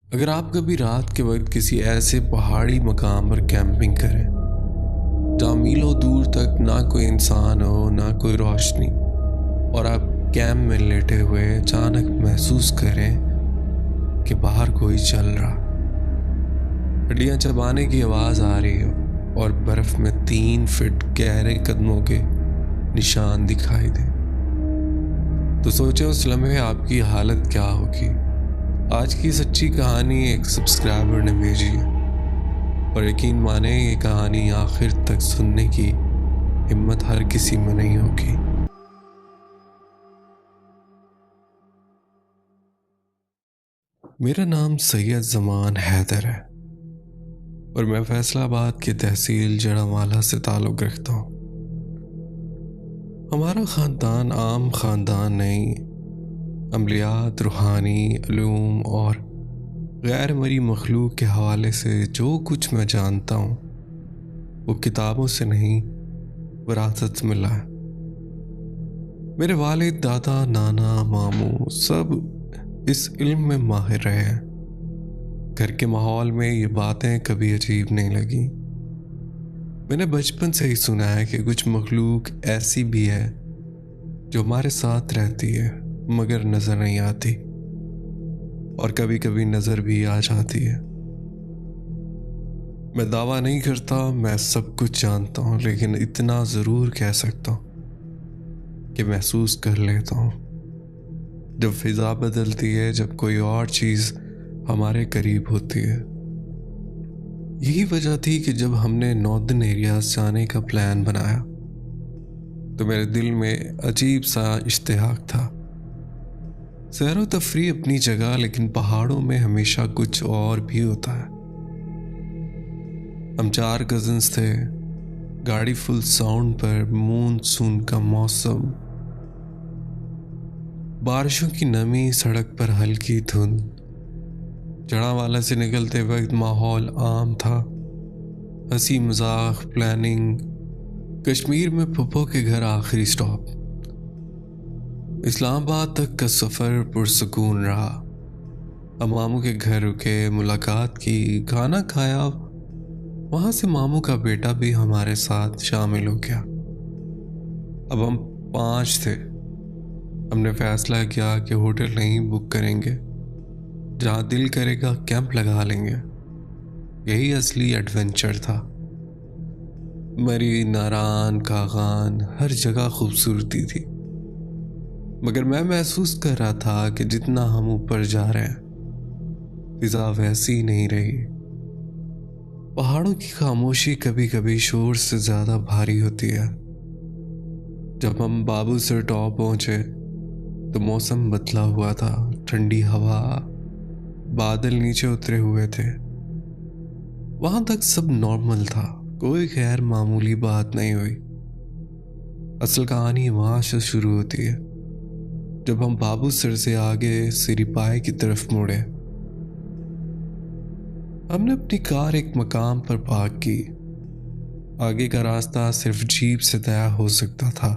अगर आप कभी रात के वक्त किसी ऐसे पहाड़ी मकाम पर कैंपिंग करें जहाँ मीलों दूर तक ना कोई इंसान हो ना कोई रोशनी, और आप कैंप में लेटे हुए अचानक महसूस करें कि बाहर कोई चल रहा, हड्डियां चबाने की आवाज़ आ रही हो और बर्फ में 3 फीट गहरे कदमों के निशान दिखाई दे, तो सोचे उस लम्हे आपकी हालत क्या होगी। आज की सच्ची कहानी एक सब्सक्राइबर ने भेजी है और यकीन माने ये कहानी आखिर तक सुनने की हिम्मत हर किसी में नहीं होगी। मेरा नाम सैयद जमान हैदर है और मैं फैसलाबाद के तहसील जड़ावाला से ताल्लुक़ रखता हूँ। हमारा ख़ानदान आम ख़ानदान नहीं, अमलियात, रूहानी उलूम और गैर मरी मखलूक के हवाले से जो कुछ मैं जानता हूँ वो किताबों से नहीं विरासत मिला है। मेरे वालिद, दादा, नाना, मामू सब इस इल्म में माहिर रहे हैं। घर के माहौल में ये बातें कभी अजीब नहीं लगी। मैंने बचपन से ही सुना है कि कुछ मखलूक ऐसी भी है जो हमारे साथ रहती है मगर नजर नहीं आती, और कभी कभी नजर भी आ जाती है। मैं दावा नहीं करता मैं सब कुछ जानता हूँ, लेकिन इतना जरूर कह सकता हूँ कि महसूस कर लेता हूँ जब फिजा बदलती है, जब कोई और चीज हमारे करीब होती है। यही वजह थी कि जब हमने नॉर्दर्न एरियाज जाने का प्लान बनाया तो मेरे दिल में अजीब सा इश्तिहाक था। सैर व तफरी अपनी जगह, लेकिन पहाड़ों में हमेशा कुछ और भी होता है। हम 4 कजिन्स थे, गाड़ी फुल साउंड पर, मानसून का मौसम, बारिशों की नमी, सड़क पर हल्की धुंध। जड़ावाला से निकलते वक्त माहौल आम था, हंसी मजाक, प्लानिंग। कश्मीर में फुप्पो के घर आखिरी स्टॉप। इस्लामाबाद तक का सफ़र पुरसकून रहा। हम मामू के घर रुके, मुलाकात की, खाना खाया। वहाँ से मामू का बेटा भी हमारे साथ शामिल हो गया। अब हम 5 थे। हमने फैसला किया कि होटल नहीं बुक करेंगे, जहाँ दिल करेगा कैंप लगा लेंगे। यही असली एडवेंचर था। मरी, नारान, कागान, हर जगह खूबसूरती थी, मगर मैं महसूस कर रहा था कि जितना हम ऊपर जा रहे हैं फिजा वैसी नहीं रही। पहाड़ों की खामोशी कभी कभी शोर से ज्यादा भारी होती है। जब हम बाबू सर टॉप पहुंचे तो मौसम बदला हुआ था, ठंडी हवा, बादल नीचे उतरे हुए थे। वहां तक सब नॉर्मल था, कोई गैर मामूली बात नहीं हुई। असल कहानी वहां से शुरू होती है जब हम बाबू सर से आगे सिरिपाई की तरफ मुड़े। हमने अपनी कार एक मकाम पर पार्क की। आगे का रास्ता सिर्फ जीप से तय हो सकता था,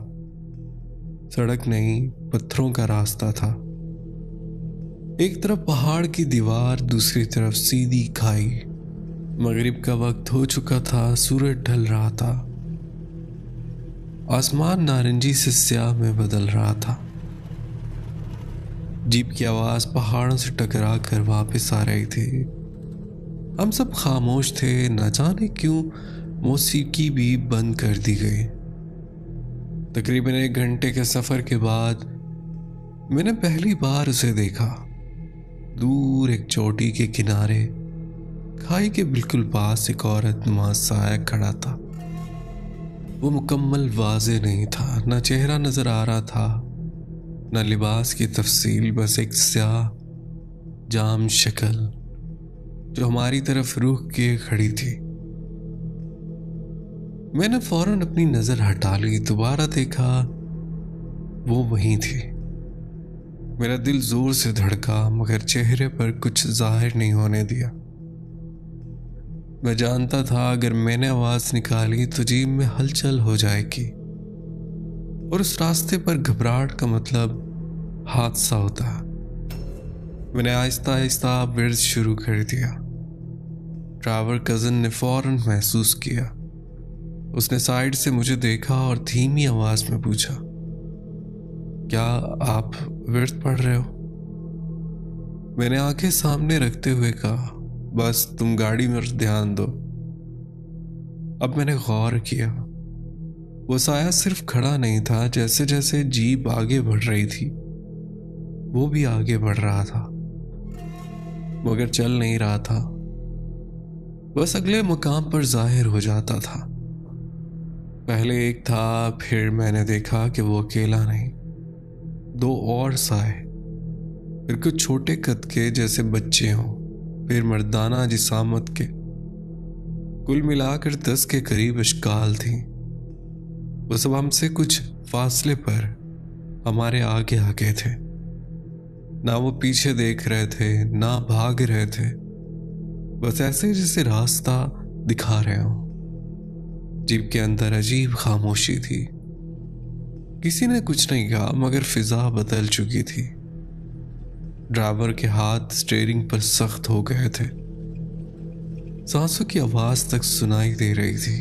सड़क नहीं, पत्थरों का रास्ता था। एक तरफ पहाड़ की दीवार, दूसरी तरफ सीधी खाई। मगरिब का वक्त हो चुका था, सूरज ढल रहा था, आसमान नारंगी से स्याह में बदल रहा था। जीप की आवाज पहाड़ों से टकरा कर वापस आ रही थी। हम सब खामोश थे, न जाने क्यों मौसीकी भी बंद कर दी गई। तकरीबन 1 घंटे के सफर के बाद मैंने पहली बार उसे देखा। दूर एक चोटी के किनारे खाई के बिल्कुल पास एक औरत नुमा साया खड़ा था। वो मुकम्मल वाज़े नहीं था, न चेहरा नजर आ रहा था न लिबास की तफसील, बस एक स्याह जाम शक्ल जो हमारी तरफ रुख किए खड़ी थी। मैंने फौरन अपनी नजर हटा ली, दोबारा देखा, वो वहीं थी। मेरा दिल जोर से धड़का, मगर चेहरे पर कुछ जाहिर नहीं होने दिया। मैं जानता था अगर मैंने आवाज निकाली तो जीप में हलचल हो जाएगी, और उस रास्ते पर घबराहट का मतलब हादसा होता है। मैंने आहिस्ता आहिस्ता ब्रिज शुरू कर दिया। ड्राइवर कज़न ने फौरन महसूस किया। उसने साइड से मुझे देखा और धीमी आवाज में पूछा, क्या आप व्रत पढ़ रहे हो? मैंने आंखें सामने रखते हुए कहा, बस तुम गाड़ी में ध्यान दो। अब मैंने गौर किया, वो साया सिर्फ खड़ा नहीं था, जैसे जैसे जीप आगे बढ़ रही थी वो भी आगे बढ़ रहा था, मगर चल नहीं रहा था, बस अगले मुकाम पर जाहिर हो जाता था। पहले एक था, फिर मैंने देखा कि वो अकेला नहीं, दो और साए, फिर कुछ छोटे कद के जैसे बच्चे हों, फिर मर्दाना जिसामत के। कुल मिलाकर 10 के करीब अशकाल थी। वो सब हमसे कुछ फासले पर हमारे आगे आगे थे। ना वो पीछे देख रहे थे, ना भाग रहे थे, बस ऐसे जैसे रास्ता दिखा रहे हो। जीप के अंदर अजीब खामोशी थी। किसी ने कुछ नहीं कहा, मगर फिजा बदल चुकी थी। ड्राइवर के हाथ स्टीयरिंग पर सख्त हो गए थे। सांसों की आवाज तक सुनाई दे रही थी।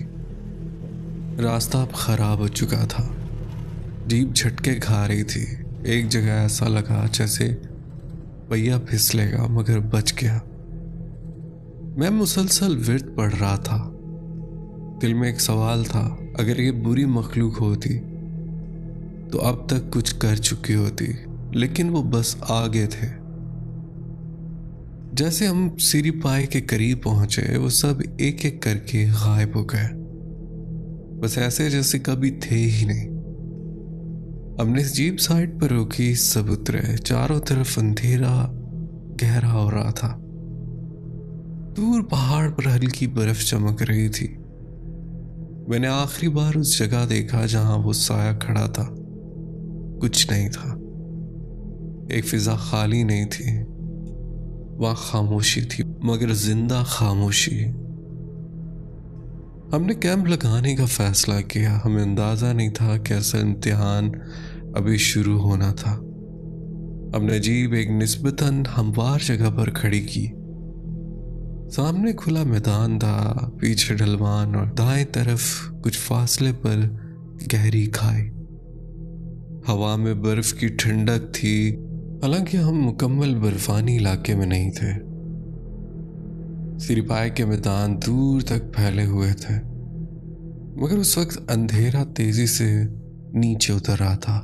रास्ता अब खराब हो चुका था। जीप झटके खा रही थी। एक जगह ऐसा लगा जैसे पहिया फिसलेगा, मगर बच गया। मैं मुसलसल विर्त पढ़ रहा था। दिल में एक सवाल था, अगर ये बुरी मखलूक होती तो अब तक कुछ कर चुकी होती, लेकिन वो बस आगे थे। जैसे हम सिरिपाई के करीब पहुंचे, वो सब एक एक करके गायब हो गए, बस ऐसे जैसे कभी थे ही नहीं। हमने जीप साइड पर रोकी, सब उतरे। चारों तरफ अंधेरा गहरा हो रहा था। दूर पहाड़ पर हल्की बर्फ चमक रही थी। मैंने आखिरी बार उस जगह देखा जहां वो साया खड़ा था। कुछ नहीं था। एक फिजा खाली नहीं थी, वहां खामोशी थी, मगर जिंदा खामोशी। हमने कैंप लगाने का फैसला किया। हमें अंदाजा नहीं था कि असल इम्तिहान अभी शुरू होना था। हमने जीप एक निस्बतन हमवार जगह पर खड़ी की। सामने खुला मैदान था, पीछे ढलवान और दाएं तरफ कुछ फासले पर गहरी खाई। हवा में बर्फ की ठंडक थी, हालांकि हम मुकम्मल बर्फानी इलाके में नहीं थे। सिरिपाई के मैदान दूर तक फैले हुए थे, मगर उस वक्त अंधेरा तेजी से नीचे उतर रहा था।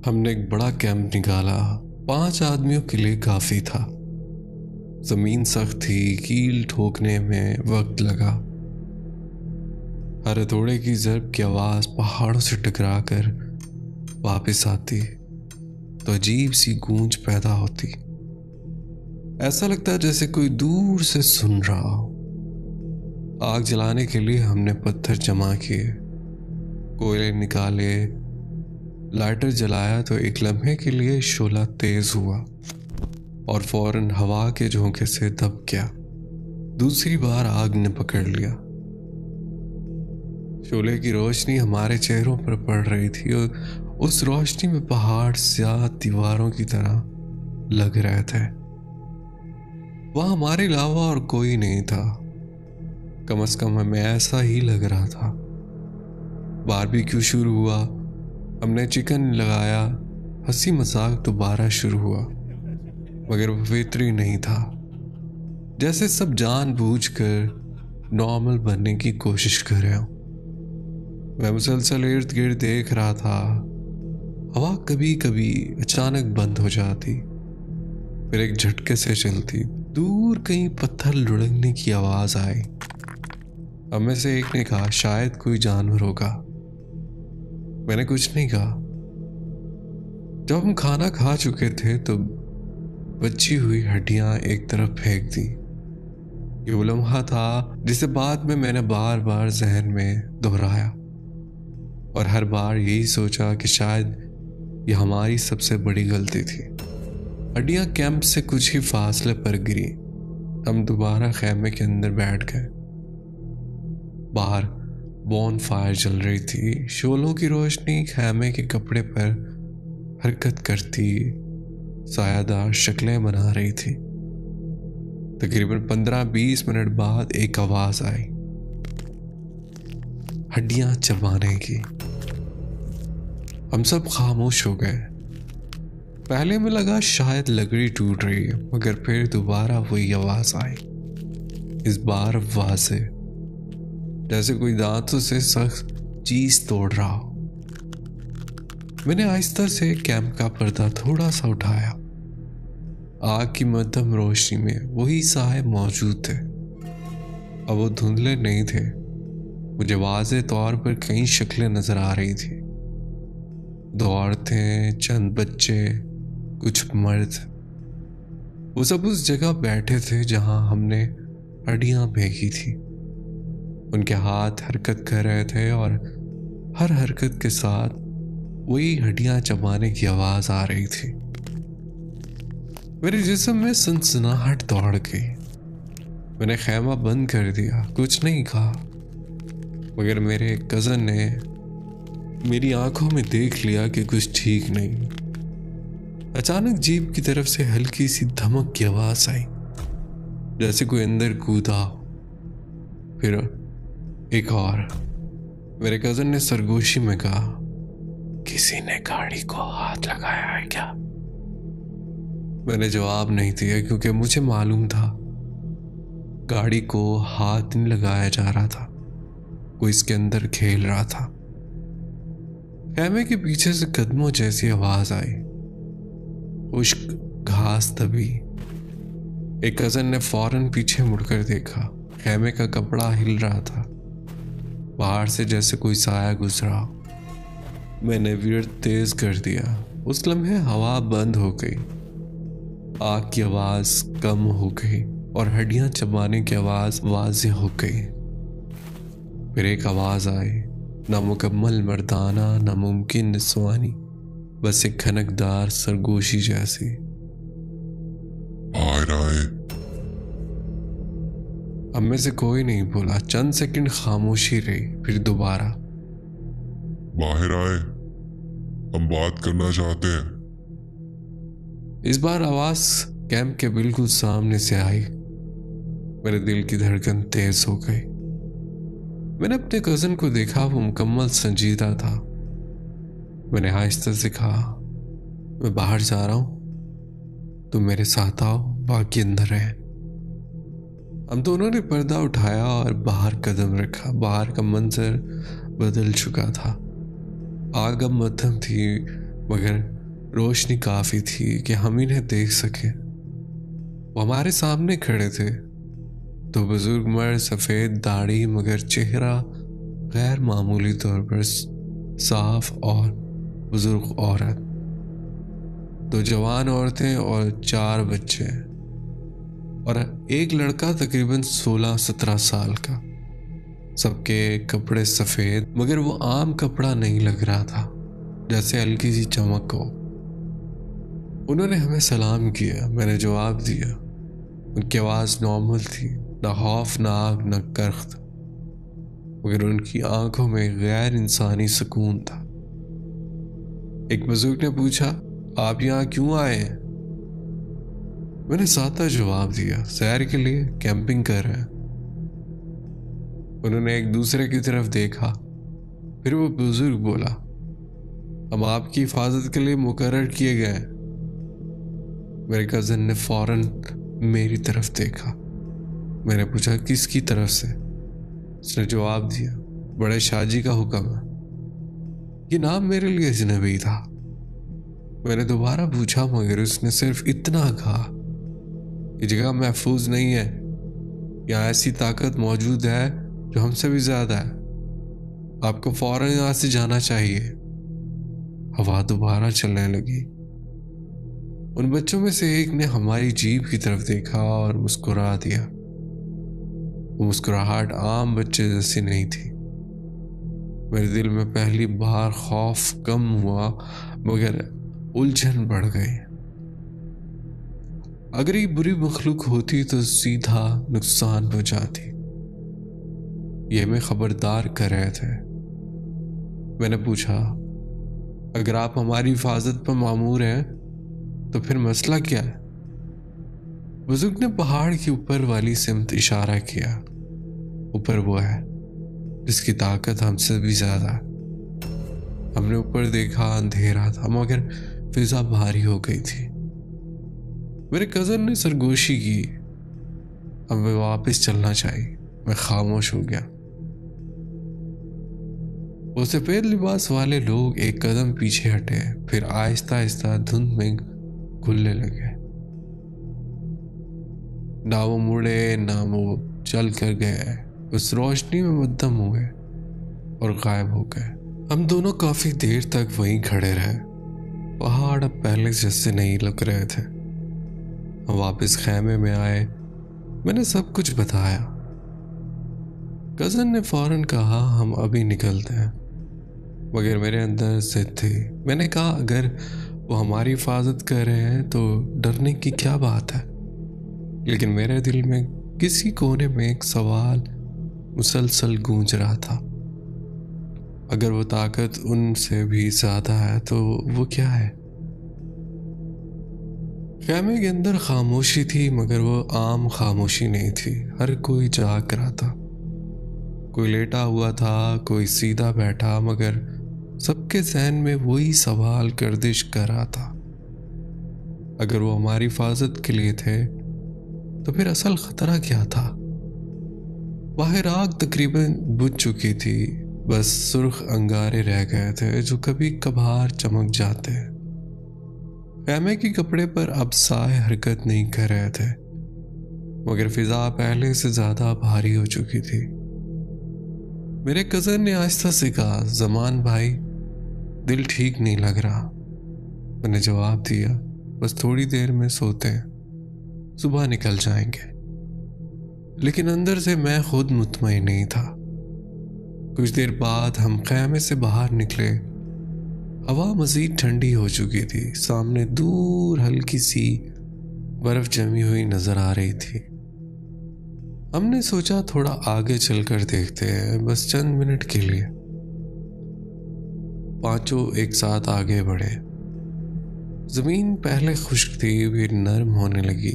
हमने एक बड़ा कैंप निकाला। 5 आदमियों के लिए काफी था। जमीन सख्त थी, कील ठोकने में वक्त लगा। हर हथौड़े की जरब की आवाज पहाड़ों से टकराकर वापस आती तो अजीब सी गूंज पैदा होती। ऐसा लगता जैसे कोई दूर से सुन रहा हो। आग जलाने के लिए हमने पत्थर जमा किए, कोयले निकाले, लाइटर जलाया तो एक लम्हे के लिए शोला तेज हुआ और फौरन हवा के झोंके से दब गया। दूसरी बार आग ने पकड़ लिया। शोले की रोशनी हमारे चेहरों पर पड़ रही थी और उस रोशनी में पहाड़ स्याह दीवारों की तरह लग रहे थे। वहां हमारे अलावा और कोई नहीं था। कम से कम हमें ऐसा ही लग रहा था। बारबेक्यू शुरू हुआ। हमने चिकन लगाया। हंसी मजाक दोबारा शुरू हुआ, मगर वो फितरी नहीं था। जैसे सब जानबूझकर नॉर्मल बनने की कोशिश कर रहे हो। मैं मुसलसल इर्द गिर्द देख रहा था। हवा कभी कभी अचानक बंद हो जाती, फिर एक झटके से चलती। दूर कहीं पत्थर लुढ़कने की आवाज आई। हमें से एक ने कहा, शायद कोई जानवर होगा। मैंने कुछ नहीं कहा। जब हम खाना खा चुके थे तो बची हुई हड्डियां एक तरफ फेंक दी। ये वो लम्हा था जिसे बाद में मैंने बार बार जहन में दोहराया और हर बार यही सोचा कि शायद यह हमारी सबसे बड़ी गलती थी। हड्डियां कैंप से कुछ ही फासले पर गिरी। हम दोबारा खैमे के अंदर बैठ गए। बाहर बॉन फायर जल रही थी। शोलों की रोशनी खैमे के कपड़े पर हरकत करती सायादार शक्लें बना रही थी। तकरीबन 15-20 मिनट बाद एक आवाज आई, हड्डियां चबाने की। हम सब खामोश हो गए। पहले में लगा शायद लकड़ी टूट रही है, मगर फिर दोबारा वही आवाज आई, इस बार वाज़े, जैसे कोई दांतों से सख्त चीज तोड़ रहा हो। मैंने आहिस्ता से कैंप का पर्दा थोड़ा सा उठाया। आग की मध्यम रोशनी में वही साहब मौजूद थे। अब वो धुंधले नहीं थे। मुझे वाज़े तौर पर कई शक्लें नजर आ रही थी। 2 औरतें, चंद बच्चे, कुछ मर्द। वो सब उस जगह बैठे थे जहां हमने हड्डियां फेंकी थी। उनके हाथ हरकत कर रहे थे और हर हरकत के साथ वही हड्डियां चबाने की आवाज आ रही थी। मेरे जिस्म में सनसनाहट दौड़ गई। मैंने खैमा बंद कर दिया, कुछ नहीं कहा, मगर मेरे कजन ने मेरी आंखों में देख लिया कि कुछ ठीक नहीं। अचानक जीप की तरफ से हल्की सी धमक की आवाज आई, जैसे कोई अंदर कूदा। फिर एक और। मेरे कजन ने सरगोशी में कहा, किसी ने गाड़ी को हाथ लगाया है क्या? मैंने जवाब नहीं दिया क्योंकि मुझे मालूम था गाड़ी को हाथ नहीं लगाया जा रहा था, कोई इसके अंदर खेल रहा था। खैमे के पीछे से कदमों जैसी आवाज आई, खुश्क घास दबी। एक कजन ने फौरन पीछे मुड़कर देखा। खैमे का कपड़ा हिल रहा था, बाहर से जैसे कोई साया गुजरा। मैंने वीर तेज कर दिया। उस लम्हे हवा बंद हो गई, आग की आवाज कम हो गई और हड्डियां चबाने की आवाज वाज़ेह हो गई। फिर एक आवाज आई, नामुकम्मल मर्दाना, नामुमकिन निस्वानी, बस एक खनकदार सरगोशी जैसी। बाहर आए। अब में से कोई नहीं बोला। चंद सेकंड खामोशी रही, फिर दोबारा, बाहर आए, हम बात करना चाहते हैं। इस बार आवाज कैंप के बिल्कुल सामने से आई। मेरे दिल की धड़कन तेज हो गई। मैंने अपने कजन को देखा, वो मुकम्मल संजीदा था। मैंने आहिस्ता से कहा, मैं बाहर जा रहा हूं, तुम मेरे साथ आओ, बाकी अंदर है। हम दोनों ने पर्दा उठाया और बाहर कदम रखा। बाहर का मंजर बदल चुका था। आग अब मध्यम थी, मगर रोशनी काफी थी कि हम इन्हें देख सके। वो हमारे सामने खड़े थे, तो बुजुर्ग मर्द, सफेद दाढ़ी, मगर चेहरा गैर मामूली तौर पर साफ, और बुजुर्ग औरत, 2 जवान औरतें और 4 बच्चे, और एक लड़का तकरीबन 16-17 साल का। सबके कपड़े सफेद, मगर वो आम कपड़ा नहीं लग रहा था, जैसे हल्की सी चमक हो। उन्होंने हमें सलाम किया। मैंने जवाब दिया। उनकी आवाज नॉर्मल थी, ना खौफ, ना आग, ना करख्त, मगर उनकी आंखों में गैर इंसानी सुकून था। एक बुजुर्ग ने पूछा, आप यहाँ क्यों आए हैं? मैंने सादा जवाब दिया, सैर के लिए, कैंपिंग कर रहे हैं। उन्होंने एक दूसरे की तरफ देखा। फिर वो बुजुर्ग बोला, हम आपकी हिफाजत के लिए मुकर्रर किए गए हैं। मेरे कजन ने फौरन मेरी तरफ देखा। मैंने पूछा, किसकी तरफ से? उसने जवाब दिया, बड़े शाहजी का हुक्म है। ये नाम मेरे लिए अजनबी था। मैंने दोबारा पूछा, मगर उसने सिर्फ इतना कहा, ये जगह महफूज नहीं है, यहाँ ऐसी ताकत मौजूद है जो हमसे भी ज्यादा है। आपको फौरन यहाँ से जाना चाहिए। हवा दोबारा चलने लगी। उन बच्चों में से एक ने हमारी जीप की तरफ देखा और मुस्कुरा दिया। वो मुस्कुराहट आम बच्चे जैसी नहीं थी। मेरे दिल में पहली बार खौफ कम हुआ, मगर उलझन बढ़ गई। अगर ये बुरी मखलूक होती तो सीधा नुकसान पहुंचाती। ये हमें खबरदार कर रहे थे। मैंने पूछा, अगर आप हमारी हिफाजत पर मामूर हैं तो फिर मसला क्या है? बुजुर्ग ने पहाड़ के ऊपर वाली सिमत इशारा किया। ऊपर वो है जिसकी ताकत हमसे भी ज्यादा है। हमने ऊपर देखा, अंधेरा था मगर फिजा भारी हो गई थी। मेरे कजन ने सरगोशी की, हमें वापस चलना चाहिए। मैं खामोश हो गया। वो सफेद लिबास वाले लोग एक कदम पीछे हटे, फिर आहिस्ता आहिस्ता धुंध में घुलने लगे। ना वो मुड़े ना वो चल कर गए, उस रोशनी में मद्दम हुए और गायब हो गए। हम दोनों काफी देर तक वहीं खड़े रहे। पहाड़ अब पहले जैसे नहीं लग रहे थे। हम वापस खैमे में आए। मैंने सब कुछ बताया। कजन ने फौरन कहा हम अभी निकलते हैं, मगर मेरे अंदर जिद थी। मैंने कहा अगर वो हमारी हिफाजत कर रहे हैं तो डरने की क्या बात है। लेकिन मेरे दिल में किसी कोने में एक सवाल मुसलसल गूंज रहा था। अगर वो ताकत उनसे भी ज्यादा है तो वो क्या है? खैमे के अंदर खामोशी थी, मगर वो आम खामोशी नहीं थी। हर कोई जाग रहा था। कोई लेटा हुआ था, कोई सीधा बैठा, मगर सबके जहन में वही सवाल गर्दिश कर रहा था। अगर वो हमारी हिफाजत के लिए थे तो फिर असल खतरा क्या था? बाहर आग तकरीबन बुझ चुकी थी, बस सुर्ख अंगारे रह गए थे जो कभी कभार चमक जाते। खैमे के कपड़े पर अब साए हरकत नहीं कर रहे थे, मगर फिजा पहले से ज्यादा भारी हो चुकी थी। मेरे कजन ने आहिस्ता से कहा, जमान भाई दिल ठीक नहीं लग रहा। मैंने जवाब दिया, बस थोड़ी देर में सोते हैं, सुबह निकल जाएंगे। लेकिन अंदर से मैं खुद मुतमईन नहीं था। कुछ देर बाद हम खैमे से बाहर निकले। हवा मजीद ठंडी हो चुकी थी। सामने दूर हल्की सी बर्फ जमी हुई नजर आ रही थी। हमने सोचा थोड़ा आगे चलकर देखते हैं, बस चंद मिनट के लिए। पांचों एक साथ आगे बढ़े। जमीन पहले खुश्क थी, फिर नरम होने लगी,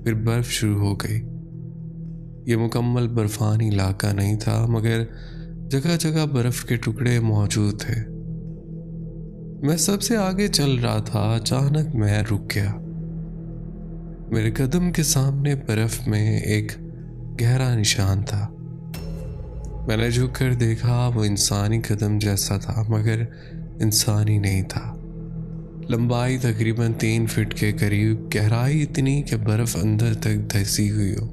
फिर बर्फ शुरू हो गई। ये मुकम्मल बर्फानी इलाका नहीं था, मगर जगह जगह बर्फ के टुकड़े मौजूद थे। मैं सबसे आगे चल रहा था। अचानक मैं रुक गया। मेरे कदम के सामने बर्फ में एक गहरा निशान था। मैंने झुककर देखा, वो इंसानी कदम जैसा था, मगर इंसानी नहीं था। लंबाई तकरीबन 3 फीट के करीब, गहराई इतनी कि बर्फ अंदर तक धसी हुई हो,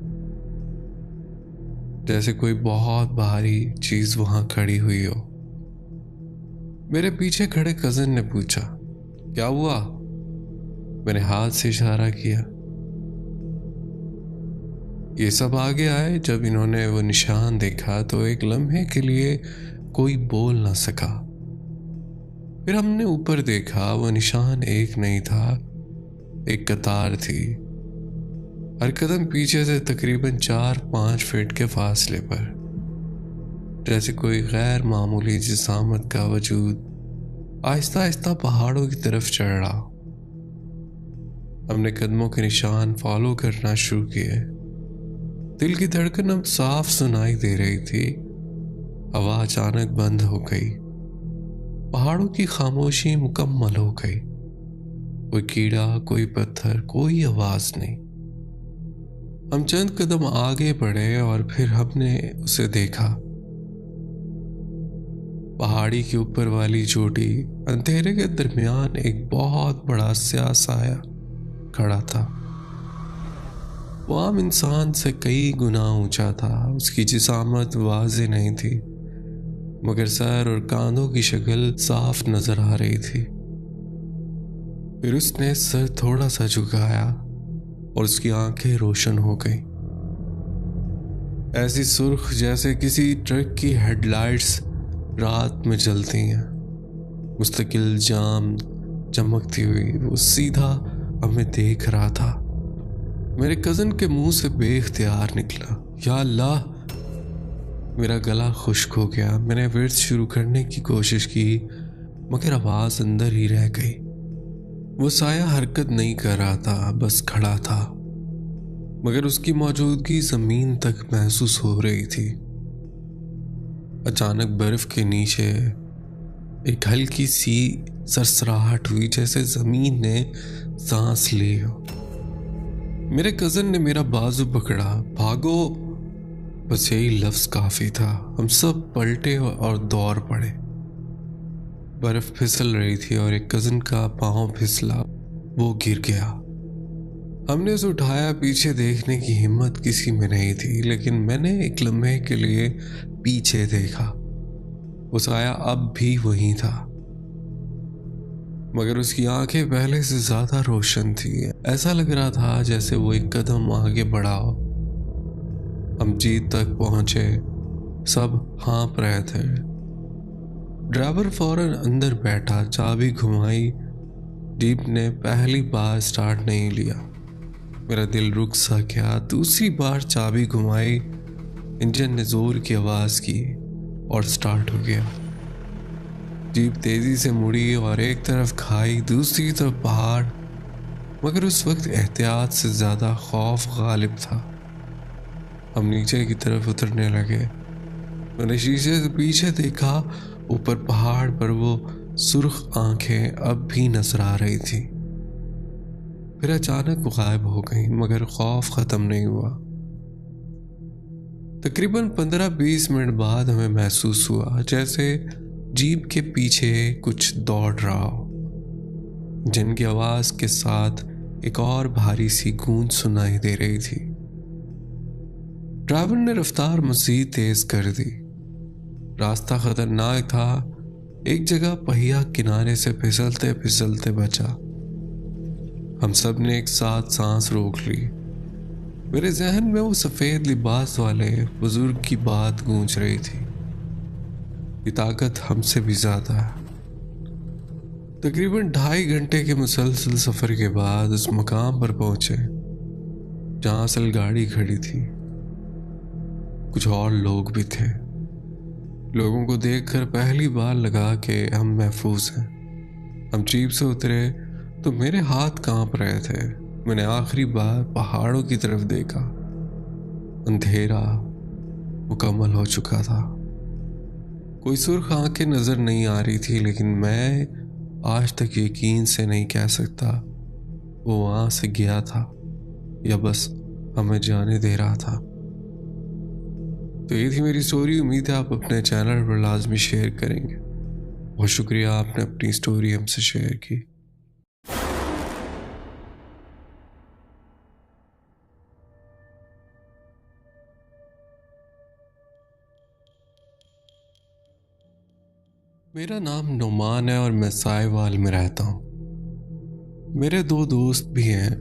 जैसे कोई बहुत भारी चीज वहां खड़ी हुई हो। मेरे पीछे खड़े कजन ने पूछा, क्या हुआ? मैंने हाथ से इशारा किया। ये सब आगे आए। जब इन्होंने वो निशान देखा तो एक लम्हे के लिए कोई बोल ना सका। फिर हमने ऊपर देखा। वो निशान एक नहीं था, एक कतार थी। हर कदम पीछे से तकरीबन 4-5 फीट के फासले पर, जैसे कोई गैर मामूली जिसामत का वजूद आहिस्ता आहिस्ता पहाड़ों की तरफ चढ़ रहा। हमने कदमों के निशान फॉलो करना शुरू किए। दिल की धड़कन अब साफ सुनाई दे रही थी। हवा अचानक बंद हो गई। पहाड़ों की खामोशी मुकम्मल हो गई। कोई कीड़ा, कोई पत्थर, कोई आवाज नहीं। हम चंद कदम आगे बढ़े और फिर हमने उसे देखा। पहाड़ी के ऊपर वाली चोटी, अंधेरे के दरमियान एक बहुत बड़ा स्याह साया खड़ा था। वो आम इंसान से कई गुना ऊंचा था। उसकी जिसामत वाज़ेह नहीं थी, मगर सर और कांधों की शक्ल साफ नजर आ रही थी। फिर उसने सर थोड़ा सा झुकाया और उसकी आंखें रोशन हो गई, ऐसी सुर्ख जैसे किसी ट्रक की हेडलाइट्स रात में जलती हैं। मुस्तकिल जाम चमकती हुई वो सीधा हमें देख रहा था। मेरे कजन के मुंह से बेख्तियार निकला, या अल्लाह। मेरा गला खुश्क हो गया। मैंने विर्द शुरू करने की कोशिश की, मगर आवाज अंदर ही रह गई। वो साया हरकत नहीं कर रहा था, बस खड़ा था, मगर उसकी मौजूदगी जमीन तक महसूस हो रही थी। अचानक बर्फ के नीचे एक हल्की सी सरसराहट हुई, जैसे जमीन ने सांस ली हो। मेरे कजन ने मेरा बाजू पकड़ा, भागो, बस यही लफ्ज काफी था। हम सब पलटे और दौड़ पड़े। बर्फ फिसल रही थी और एक कजन का पांव फिसला, वो गिर गया। हमने उसे उठाया, पीछे देखने की हिम्मत किसी में नहीं थी, लेकिन मैंने एक लम्हे के लिए पीछे देखा। वो साया अब भी वहीं था, मगर उसकी आंखें पहले से ज्यादा रोशन थी। ऐसा लग रहा था जैसे वो एक कदम आगे बढ़ा हो। हम जीप तक पहुंचे, सब हाँप रहे थे। ड्राइवर फौरन अंदर बैठा, चाबी घुमाई। जीप ने पहली बार स्टार्ट नहीं लिया। मेरा दिल रुक सा गया। दूसरी बार चाबी घुमाई, इंजन ने जोर की आवाज की और स्टार्ट हो गया। जीप तेजी से मुड़ी और एक तरफ खाई, दूसरी तरफ पहाड़, मगर उस वक्त एहतियात से ज्यादा खौफ गालिब था। हम नीचे की तरफ उतरने लगे। मैंने शीशे से पीछे देखा, ऊपर पहाड़ पर वो सुर्ख आंखें अब भी नजर आ रही थी। फिर अचानक वो गायब हो गई, मगर खौफ खत्म नहीं हुआ। तकरीबन 15-20 मिनट बाद हमें महसूस हुआ जैसे जीप के पीछे कुछ दौड़ रहा हो, जिनकी आवाज के साथ एक और भारी सी गूंज सुनाई दे रही थी। ड्राइवर ने रफ्तार मजीद तेज कर दी। रास्ता खतरनाक था। एक जगह पहिया किनारे से फिसलते फिसलते बचा। हम सब ने एक साथ सांस रोक ली। मेरे जहन में वो सफेद लिबास वाले बुजुर्ग की बात गूंज रही थी, ये ताकत हमसे भी ज्यादा है। तकरीबन 2.5 घंटे के मुसलसल सफर के बाद उस मकाम पर पहुंचे जहां असल गाड़ी खड़ी थी। कुछ और लोग भी थे। लोगों को देखकर पहली बार लगा कि हम महफूज हैं। हम जीप से उतरे तो मेरे हाथ कांप रहे थे। मैंने आखिरी बार पहाड़ों की तरफ देखा। अंधेरा मुकम्मल हो चुका था। कोई सुर्ख आंखें नजर नहीं आ रही थी, लेकिन मैं आज तक यकीन से नहीं कह सकता वो वहां से गया था या बस हमें जाने दे रहा था। तो ये थी मेरी स्टोरी। उम्मीद है आप अपने चैनल पर लाजमी शेयर करेंगे। बहुत शुक्रिया आपने अपनी स्टोरी हमसे शेयर की। मेरा नाम नुमान है और मैं साहिवाल में रहता हूँ। मेरे 2 दोस्त भी हैं।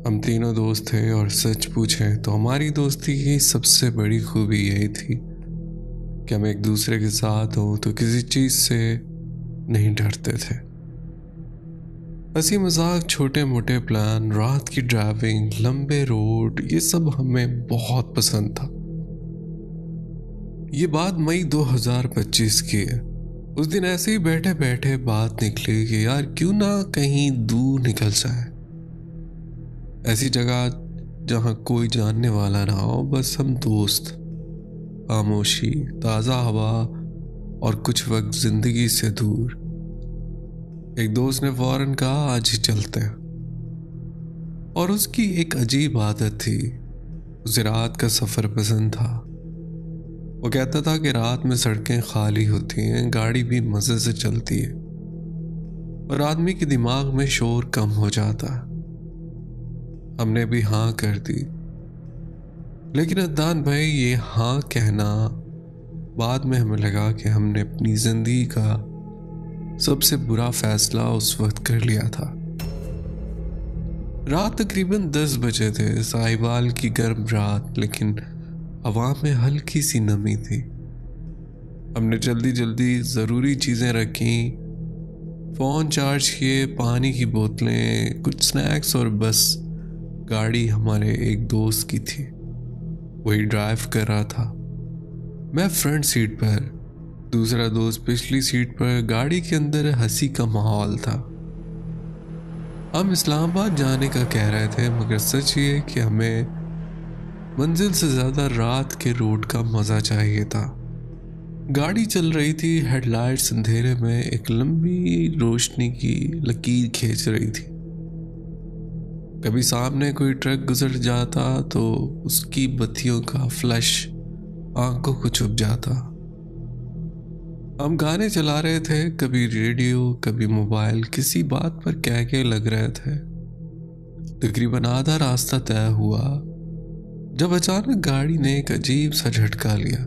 हम तीनों दोस्त थे और सच पूछें तो हमारी दोस्ती की सबसे बड़ी खूबी यही थी कि हम एक दूसरे के साथ हों तो किसी चीज़ से नहीं डरते थे। हंसी मजाक, छोटे मोटे प्लान, रात की ड्राइविंग, लंबे रोड, ये सब हमें बहुत पसंद था। ये बात मई 2025 की है। उस दिन ऐसे ही बैठे बैठे बात निकली कि यार क्यों ना कहीं दूर निकल जाए, ऐसी जगह जहां कोई जानने वाला ना हो, बस हम दोस्त, खामोशी, ताज़ा हवा और कुछ वक्त जिंदगी से दूर। एक दोस्त ने फौरन कहा आज ही चलते हैं, और उसकी एक अजीब आदत थी, उसे रात का सफ़र पसंद था। वो कहता था कि रात में सड़कें खाली होती हैं, गाड़ी भी मज़े से चलती है और आदमी के दिमाग में शोर कम हो जाता है। हमने भी हाँ कर दी, लेकिन अदनान भाई ये हाँ कहना बाद में हमें लगा कि हमने अपनी जिंदगी का सबसे बुरा फैसला उस वक्त कर लिया था। रात तकरीबन 10 बजे थे। साहिवाल की गर्म रात, लेकिन हवा में हल्की सी नमी थी। हमने जल्दी जल्दी ज़रूरी चीज़ें रखी, फ़ोन चार्ज किए, पानी की बोतलें, कुछ स्नैक्स, और बस गाड़ी हमारे एक दोस्त की थी, वही ड्राइव कर रहा था। मैं फ्रंट सीट पर, दूसरा दोस्त पिछली सीट पर। गाड़ी के अंदर हंसी का माहौल था। हम इस्लामाबाद जाने का कह रहे थे, मगर सच ये कि हमें मंजिल से ज़्यादा रात के रोड का मज़ा चाहिए था। गाड़ी चल रही थी, हेडलाइट्स अंधेरे में एक लंबी रोशनी की लकीर खींच रही थी। कभी सामने कोई ट्रक गुजर जाता तो उसकी बत्तियों का फ्लैश आंखों को चुभ जाता। हम गाने चला रहे थे, कभी रेडियो कभी मोबाइल, किसी बात पर कह लग रहे थे। तकरीबन आधा रास्ता तय हुआ जब अचानक गाड़ी ने एक अजीब सा झटका लिया।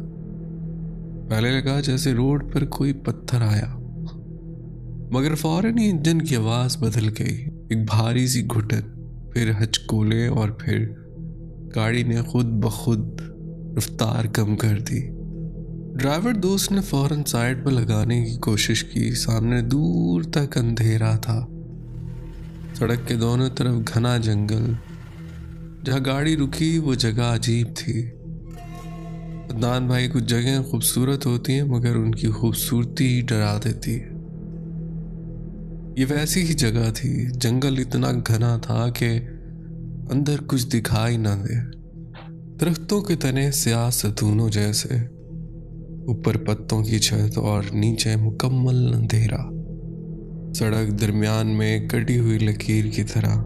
पहले लगा जैसे रोड पर कोई पत्थर आया, मगर फौरन ही इंजन की आवाज बदल गई। एक भारी सी घुटन, फिर हचकोले और फिर गाड़ी ने खुद ब खुद रफ्तार कम कर दी। ड्राइवर दोस्त ने फौरन साइड पर लगाने की कोशिश की। सामने दूर तक अंधेरा था, सड़क के दोनों तरफ घना जंगल। जहाँ गाड़ी रुकी वो जगह अजीब थी। अदनान भाई, कुछ जगह खूबसूरत होती हैं मगर उनकी खूबसूरती ही डरा देती है। ये वैसी ही जगह थी। जंगल इतना घना था कि अंदर कुछ दिखाई ना दे। दरख्तों के तने स्याह सतूनों जैसे, ऊपर पत्तों की छत और नीचे मुकम्मल अंधेरा। सड़क दरमियान में कटी हुई लकीर की तरह,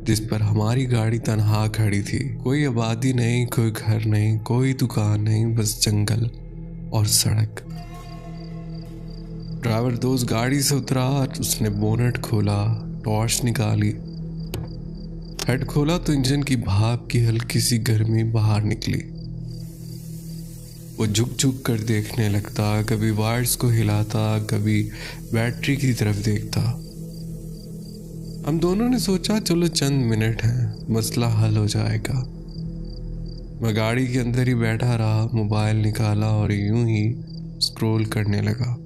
जिस पर हमारी गाड़ी तन्हा खड़ी थी। कोई आबादी नहीं, कोई घर नहीं, कोई दुकान नहीं, बस जंगल और सड़क। ड्राइवर दोस्त गाड़ी से उतरा, उसने बोनट खोला, टॉर्च निकाली। हेड खोला तो इंजन की भाप की हल्की सी गर्मी बाहर निकली। वो झुक झुक कर देखने लगता, कभी वायर्स को हिलाता, कभी बैटरी की तरफ देखता। हम दोनों ने सोचा चलो चंद मिनट हैं, मसला हल हो जाएगा। मैं गाड़ी के अंदर ही बैठा रहा, मोबाइल निकाला और यूं ही स्क्रॉल करने लगा।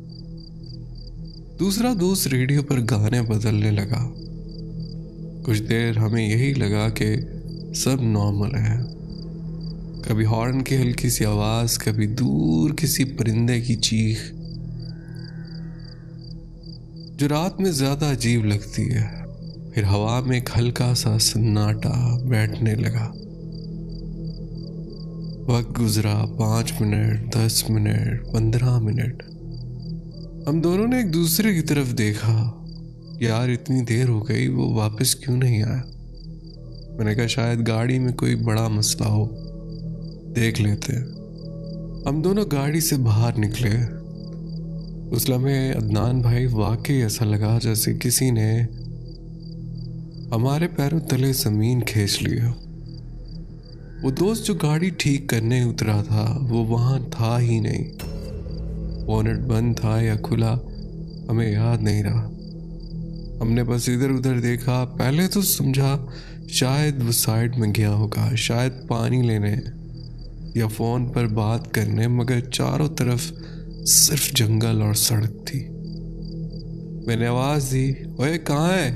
दूसरा दोस्त रेडियो पर गाने बदलने लगा। कुछ देर हमें यही लगा कि सब नॉर्मल है। कभी हॉर्न की हल्की सी आवाज, कभी दूर किसी परिंदे की चीख, जो रात में ज्यादा अजीब लगती है। फिर हवा में एक हल्का सा सन्नाटा बैठने लगा। वक्त गुजरा 5 मिनट, 10 मिनट, 15 मिनट। हम दोनों ने एक दूसरे की तरफ देखा। यार इतनी देर हो गई, वो वापस क्यों नहीं आया? मैंने कहा शायद गाड़ी में कोई बड़ा मसला हो, देख लेते। हम दोनों गाड़ी से बाहर निकले। उस लम्हे अदनान भाई, वाकई ऐसा लगा जैसे किसी ने हमारे पैरों तले जमीन खींच लिया। वो दोस्त जो गाड़ी ठीक करने उतरा था वो वहां था ही नहीं। बोनट बंद था या खुला हमें याद नहीं रहा। हमने बस इधर उधर देखा। पहले तो समझा शायद वो साइड में गया होगा, शायद पानी लेने या फोन पर बात करने, मगर चारों तरफ सिर्फ जंगल और सड़क थी। मैंने आवाज दी, ओए कहाँ है?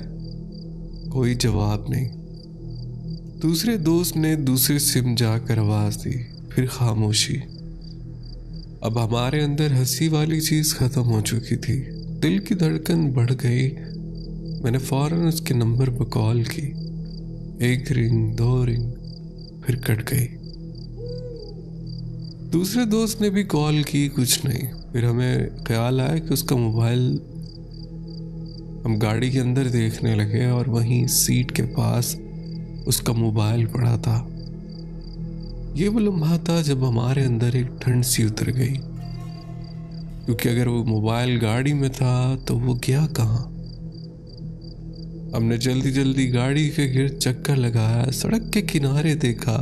कोई जवाब नहीं। दूसरे दोस्त ने दूसरी सिम जाकर आवाज दी, फिर खामोशी। अब हमारे अंदर हंसी वाली चीज खत्म हो चुकी थी। दिल की धड़कन बढ़ गई। मैंने फौरन उसके नंबर पर कॉल की। 1 रिंग, 2 रिंग, फिर कट गई। दूसरे दोस्त ने भी कॉल की, कुछ नहीं। फिर हमें ख्याल आया कि उसका मोबाइल। हम गाड़ी के अंदर देखने लगे और वहीं सीट के पास उसका मोबाइल पड़ा था। ये वो लम्हा था जब हमारे अंदर एक ठंड सी उतर गई, क्योंकि अगर वो मोबाइल गाड़ी में था तो वो गया कहाँ? हमने जल्दी जल्दी गाड़ी के गिर्द चक्कर लगाया, सड़क के किनारे देखा,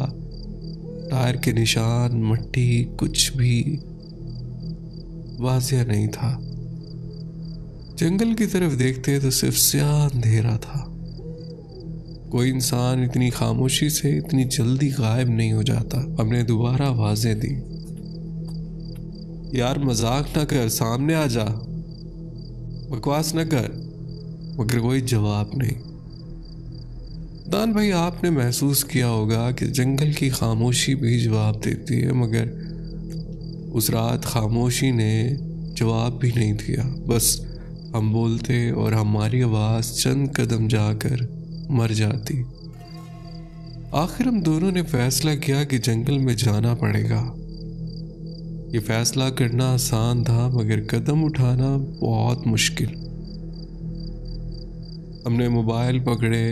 टायर के निशान, मट्टी, कुछ भी वाजिया नहीं था। जंगल की तरफ देखते तो सिर्फ स्याह अंधेरा था। कोई इंसान इतनी खामोशी से इतनी जल्दी गायब नहीं हो जाता। हमने दोबारा आवाजें दी, यार मजाक ना कर, सामने आ जा, बकवास ना कर, मगर कोई जवाब नहीं। दान भाई, आपने महसूस किया होगा कि जंगल की खामोशी भी जवाब देती है, मगर उस रात खामोशी ने जवाब भी नहीं दिया, बस हम बोलते और हमारी आवाज़ चंद कदम जाकर मर जाती। आखिर हम दोनों ने फैसला किया कि जंगल में जाना पड़ेगा। ये फैसला करना आसान था मगर कदम उठाना बहुत मुश्किल। हमने मोबाइल पकड़े,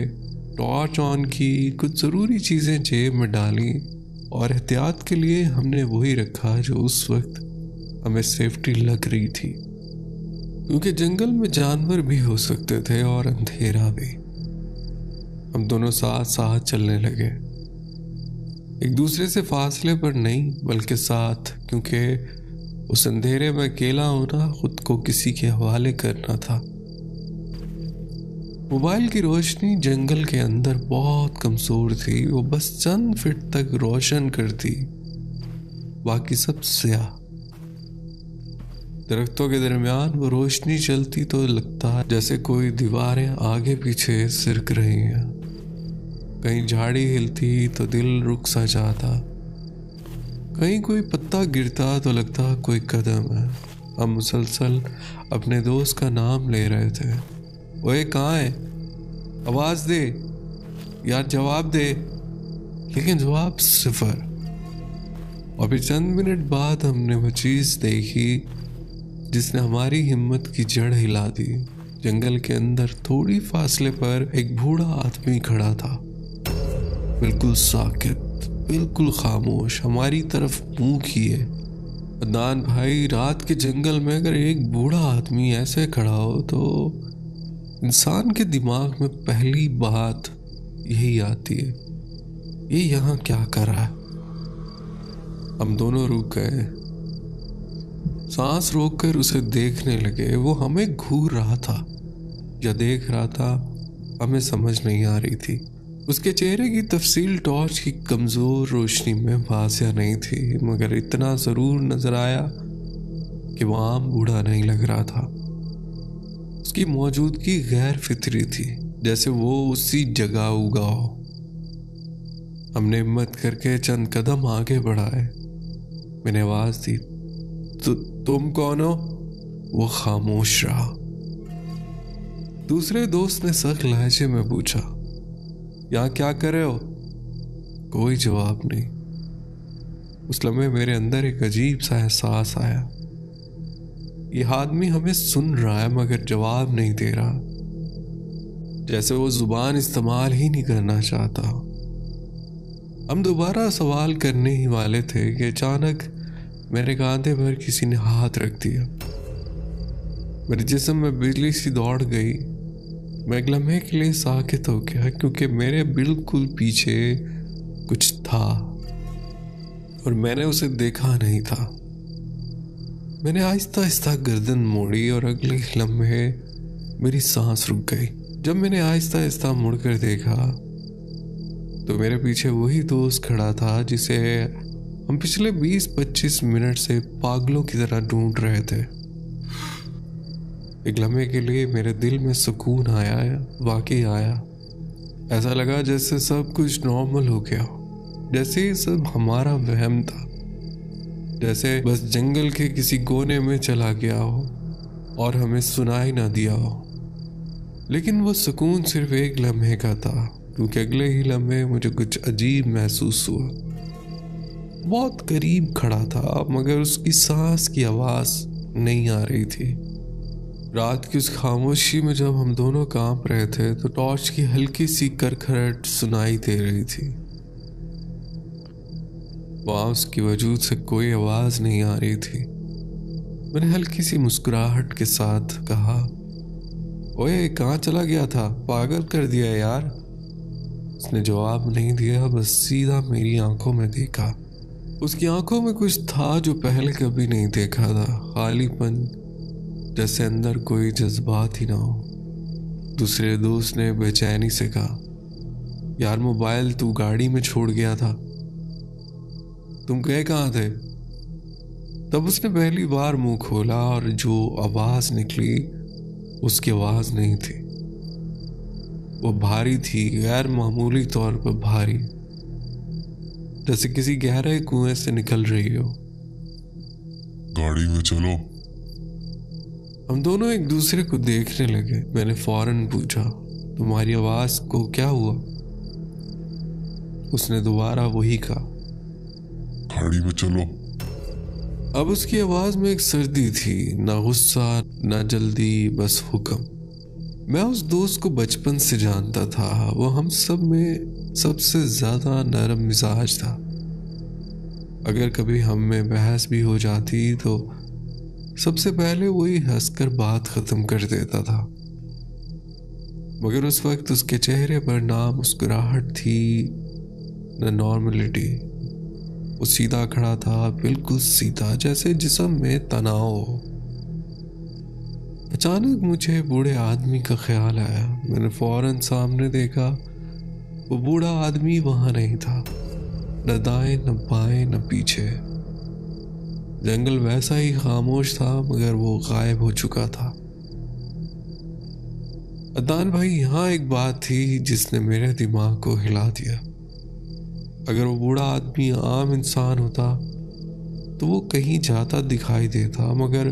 टॉर्च ऑन की, कुछ ज़रूरी चीज़ें जेब में डाली और एहतियात के लिए हमने वही रखा जो उस वक्त हमें सेफ्टी लग रही थी, क्योंकि जंगल में जानवर भी हो सकते थे और अंधेरा भी। हम दोनों साथ साथ चलने लगे, एक दूसरे से फासले पर नहीं बल्कि साथ, क्योंकि उस अंधेरे में अकेला होना खुद को किसी के हवाले करना था। मोबाइल की रोशनी जंगल के अंदर बहुत कमजोर थी, वो बस चंद फीट तक रोशन करती, बाकी सब स्याह। दरख्तों के दरमियान वो रोशनी चलती तो लगता जैसे कोई दीवारें आगे पीछे सिरक रही हैं। कहीं झाड़ी हिलती तो दिल रुक सा जाता, कहीं कोई पत्ता गिरता तो लगता कोई कदम है। हम मुसलसल अपने दोस्त का नाम ले रहे थे। ओए कहाँ है, आवाज दे यार, जवाब दे। लेकिन जवाब सिफर। और फिर चंद मिनट बाद हमने वो चीज देखी जिसने हमारी हिम्मत की जड़ हिला दी। जंगल के अंदर थोड़ी फासले पर एक बूढ़ा आदमी खड़ा था, बिल्कुल साकित, बिल्कुल खामोश, हमारी तरफ मुंह किए। अदनान भाई, रात के जंगल में अगर एक बूढ़ा आदमी ऐसे खड़ा हो तो इंसान के दिमाग में पहली बात यही आती है, ये यहाँ क्या कर रहा है। हम दोनों रुक गए, सांस रोककर उसे देखने लगे। वो हमें घूर रहा था या देख रहा था, हमें समझ नहीं आ रही थी। उसके चेहरे की तफसील टॉर्च की कमजोर रोशनी में वाज़िया नहीं थी, मगर इतना जरूर नजर आया कि वो आम बूढ़ा नहीं लग रहा था। उसकी मौजूदगी गैर फितरी थी, जैसे वो उसी जगह उगा हो। हमने हिम्मत करके चंद कदम आगे बढ़ाए। मैंने आवाज दी, तुम कौन हो? वो खामोश रहा। दूसरे दोस्त ने सख्त लहजे में पूछा, यहाँ क्या कर रहे हो? कोई जवाब नहीं। उस लम्हे मेरे अंदर एक अजीब सा एहसास आया, ये आदमी हमें सुन रहा है मगर जवाब नहीं दे रहा, जैसे वो जुबान इस्तेमाल ही नहीं करना चाहता। हम दोबारा सवाल करने ही वाले थे कि अचानक मेरे कांधे पर किसी ने हाथ रख दिया। मेरे जिस्म में बिजली सी दौड़ गई। मैं एक लम्हे के लिए साकित हो गया, क्योंकि मेरे बिल्कुल पीछे कुछ था और मैंने उसे देखा नहीं था। मैंने आहिस्ता आहिस्ता गर्दन मोड़ी और अगले लम्हे मेरी सांस रुक गई। जब मैंने आहिस्ता आहिस्ता मुड़कर देखा तो मेरे पीछे वही दोस्त खड़ा था जिसे हम पिछले 20-25 मिनट से पागलों की तरह ढूंढ रहे थे। एक लम्हे के लिए मेरे दिल में सुकून आया, वाकई आया। ऐसा लगा जैसे सब कुछ नॉर्मल हो गया, जैसे ये सब हमारा वहम था, जैसे बस जंगल के किसी कोने में चला गया हो और हमें सुनाई ना दिया हो। लेकिन वो सुकून सिर्फ एक लम्हे का था, क्योंकि अगले ही लम्हे मुझे कुछ अजीब महसूस हुआ। बहुत करीब खड़ा था मगर उसकी सांस की आवाज नहीं आ रही थी। रात की उस खामोशी में जब हम दोनों कांप रहे थे तो टॉर्च की हल्की सी करखरट सुनाई दे रही थी। वहां उसकी वजूद से कोई आवाज नहीं आ रही थी। मैंने हल्की सी मुस्कुराहट के साथ कहा, ओए कहाँ चला गया था, पागल कर दिया यार। उसने जवाब नहीं दिया, बस सीधा मेरी आंखों में देखा। उसकी आंखों में कुछ था जो पहले कभी नहीं देखा था, खालीपन, जैसे अंदर कोई जज्बात ही ना हो। दूसरे दोस्त ने बेचैनी से कहा, यार मोबाइल तू गाड़ी में छोड़ गया था, तुम गए कहाँ थे? तब उसने पहली बार मुंह खोला और जो आवाज निकली उसकी आवाज नहीं थी। वो भारी थी, गैर मामूली तौर पर भारी, जैसे किसी गहरे कुएं से निकल रही हो। गाड़ी में चलो। हम दोनों एक दूसरे को देखने लगे। मैंने फौरन पूछा, तुम्हारी आवाज को क्या हुआ? उसने दोबारा वही कहा, गाड़ी में चलो। अब उसकी आवाज में एक सर्दी थी, ना गुस्सा ना जल्दी, बस हुक्म। मैं उस दोस्त को बचपन से जानता था। वो हम सब में सबसे ज्यादा नरम मिजाज था। अगर कभी हम में बहस भी हो जाती तो सबसे पहले वही हंसकर बात खत्म कर देता था। मगर उस वक्त उसके चेहरे पर ना मुस्कुराहट थी न नॉर्मलिटी। वो सीधा खड़ा था, बिल्कुल सीधा, जैसे जिस्म में तनाव हो। अचानक मुझे बूढ़े आदमी का ख्याल आया। मैंने फौरन सामने देखा। वो बूढ़ा आदमी वहां नहीं था, न दाएं न बाएं न पीछे। जंगल वैसा ही खामोश था, मगर वो गायब हो चुका था। अदनान भाई, यहाँ एक बात थी जिसने मेरे दिमाग को हिला दिया। अगर वो बूढ़ा आदमी आम इंसान होता तो वो कहीं जाता दिखाई देता, मगर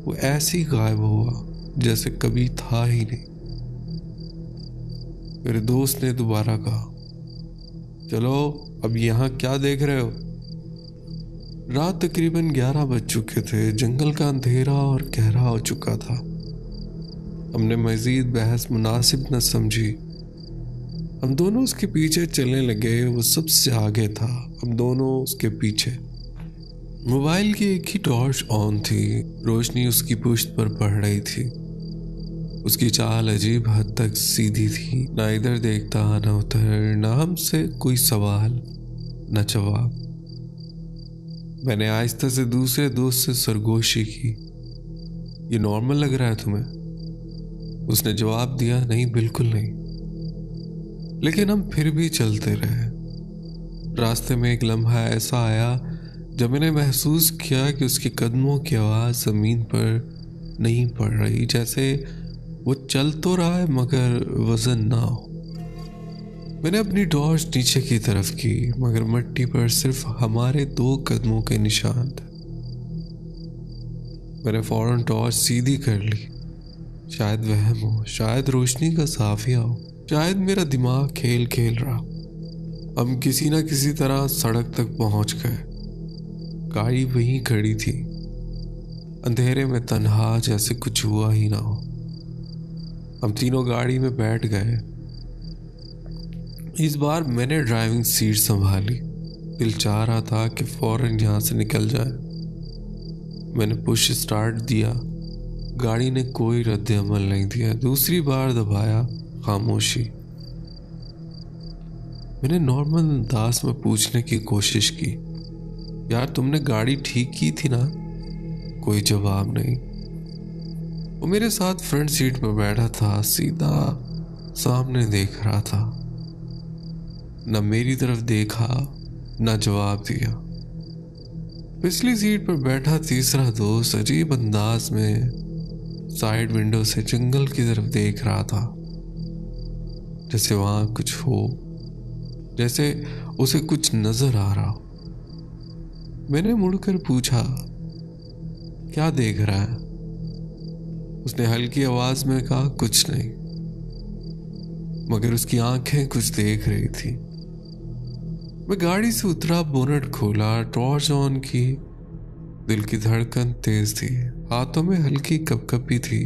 वो ऐसे ही गायब हुआ जैसे कभी था ही नहीं। मेरे दोस्त ने दोबारा कहा, चलो अब यहाँ क्या देख रहे हो? रात तकरीबन 11 बज चुके थे। जंगल का अंधेरा और गहरा हो चुका था। हमने मजीद बहस मुनासिब न समझी। हम दोनों उसके पीछे चलने लगे। वो सबसे आगे था, हम दोनों उसके पीछे। मोबाइल की एक ही टॉर्च ऑन थी। रोशनी उसकी पुश्त पर पड़ रही थी। उसकी चाल अजीब हद तक सीधी थी। ना इधर देखता ना उधर, ना हमसे कोई सवाल न जवाब। मैंने आहिस्ता से दूसरे दोस्त से सरगोशी की, ये नॉर्मल लग रहा है तुम्हें? उसने जवाब दिया, नहीं बिल्कुल नहीं। लेकिन हम फिर भी चलते रहे। रास्ते में एक लम्हा ऐसा आया जब मैंने महसूस किया कि उसके कदमों की आवाज़ ज़मीन पर नहीं पड़ रही, जैसे वो चल तो रहा है मगर वजन ना हो। मैंने अपनी टॉर्च नीचे की तरफ की, मगर मिट्टी पर सिर्फ हमारे 2 कदमों के निशान थे। मैंने फौरन टॉर्च सीधी कर ली। शायद वहम हो, शायद रोशनी का साफिया हो, शायद मेरा दिमाग खेल खेल रहा। हम किसी ना किसी तरह सड़क तक पहुंच गए। गाड़ी वहीं खड़ी थी, अंधेरे में तन्हा, जैसे कुछ हुआ ही ना हो। हम तीनों गाड़ी में बैठ गए। इस बार मैंने ड्राइविंग सीट संभाली। दिल चाह रहा था कि फौरन यहाँ से निकल जाए। मैंने पुश स्टार्ट दिया। गाड़ी ने कोई रद्द अमल नहीं दिया। दूसरी बार दबाया, खामोशी। मैंने नॉर्मल अंदाज में पूछने की कोशिश की, यार तुमने गाड़ी ठीक की थी ना? कोई जवाब नहीं। वो मेरे साथ फ्रंट सीट पर बैठा था, सीधा सामने देख रहा था। न मेरी तरफ देखा, न जवाब दिया। पिछली सीट पर बैठा तीसरा दोस्त अजीब अंदाज में साइड विंडो से जंगल की तरफ देख रहा था, जैसे वहां कुछ हो, जैसे उसे कुछ नजर आ रहा हो। मैंने मुड़कर पूछा, क्या देख रहा है? उसने हल्की आवाज में कहा, कुछ नहीं। मगर उसकी आंखें कुछ देख रही थी। मैं गाड़ी से उतरा, बोनट खोला, टॉर्च ऑन की। दिल की धड़कन तेज थी, हाथों में हल्की कपकपी थी।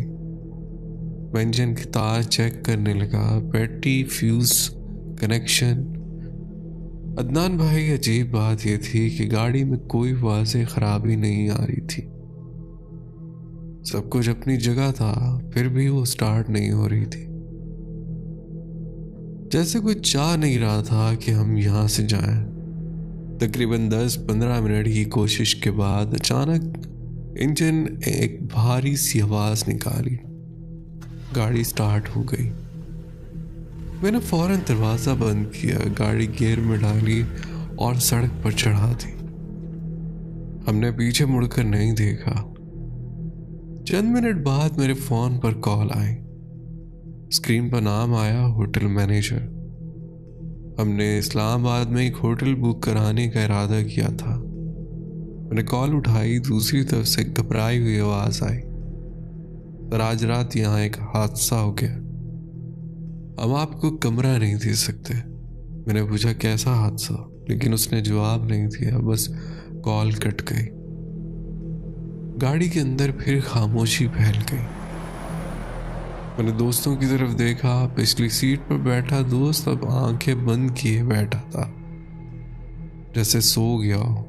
मैं इंजन की तार चेक करने लगा, बैटरी, फ्यूज, कनेक्शन। अदनान भाई, अजीब बात यह थी कि गाड़ी में कोई वाज़ेह खराबी नहीं आ रही थी। सब कुछ अपनी जगह था, फिर भी वो स्टार्ट नहीं हो रही थी। जैसे कोई चाह नहीं रहा था कि हम यहाँ से जाएं। तकरीबन 10-15 मिनट की कोशिश के बाद अचानक इंजन एक भारी सी आवाज निकाली। गाड़ी स्टार्ट हो गई। मैंने फौरन दरवाज़ा बंद किया, गाड़ी गियर में डाली और सड़क पर चढ़ा दी। हमने पीछे मुड़कर नहीं देखा। चंद मिनट बाद मेरे फ़ोन पर कॉल आई। स्क्रीन पर नाम आया, होटल मैनेजर। हमने इस्लामाबाद में एक होटल बुक कराने का इरादा किया था। मैंने कॉल उठाई। दूसरी तरफ से घबराई हुई आवाज़ आई, पर आज रात यहाँ एक हादसा हो गया, हम आपको कमरा नहीं दे सकते। मैंने पूछा कैसा हादसा, लेकिन उसने जवाब नहीं दिया, बस कॉल कट गई। गाड़ी के अंदर फिर खामोशी फैल गई। मैंने दोस्तों की तरफ देखा। पिछली सीट पर बैठा दोस्त अब आंखें बंद किए बैठा था, जैसे सो गया हो।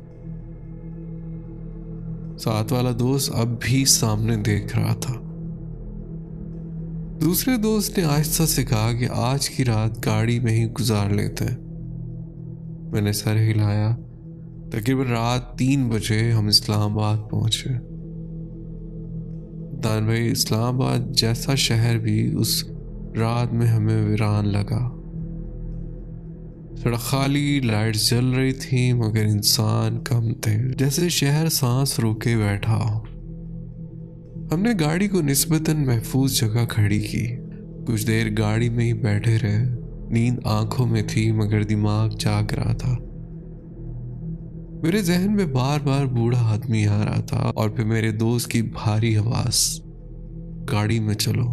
साथ वाला दोस्त अब भी सामने देख रहा था। दूसरे दोस्त ने आहिस्ता से कहा कि आज की रात गाड़ी में ही गुजार लेते हैं। मैंने सर हिलाया। तकरीबन रात 3 बजे हम इस्लामाबाद पहुंचे। दान भाई, इस्लामाबाद जैसा शहर भी उस रात में हमें वीरान लगा। सड़क खाली, लाइट्स जल रही थी, मगर इंसान कम थे, जैसे शहर सांस रोके बैठा हो। हमने गाड़ी को निस्बतन महफूज जगह खड़ी की। कुछ देर गाड़ी में ही बैठे रहे। नींद आंखों में थी, मगर दिमाग जाग रहा था। मेरे जहन में बार बार बूढ़ा आदमी आ रहा था और फिर मेरे दोस्त की भारी आवाज, गाड़ी में चलो।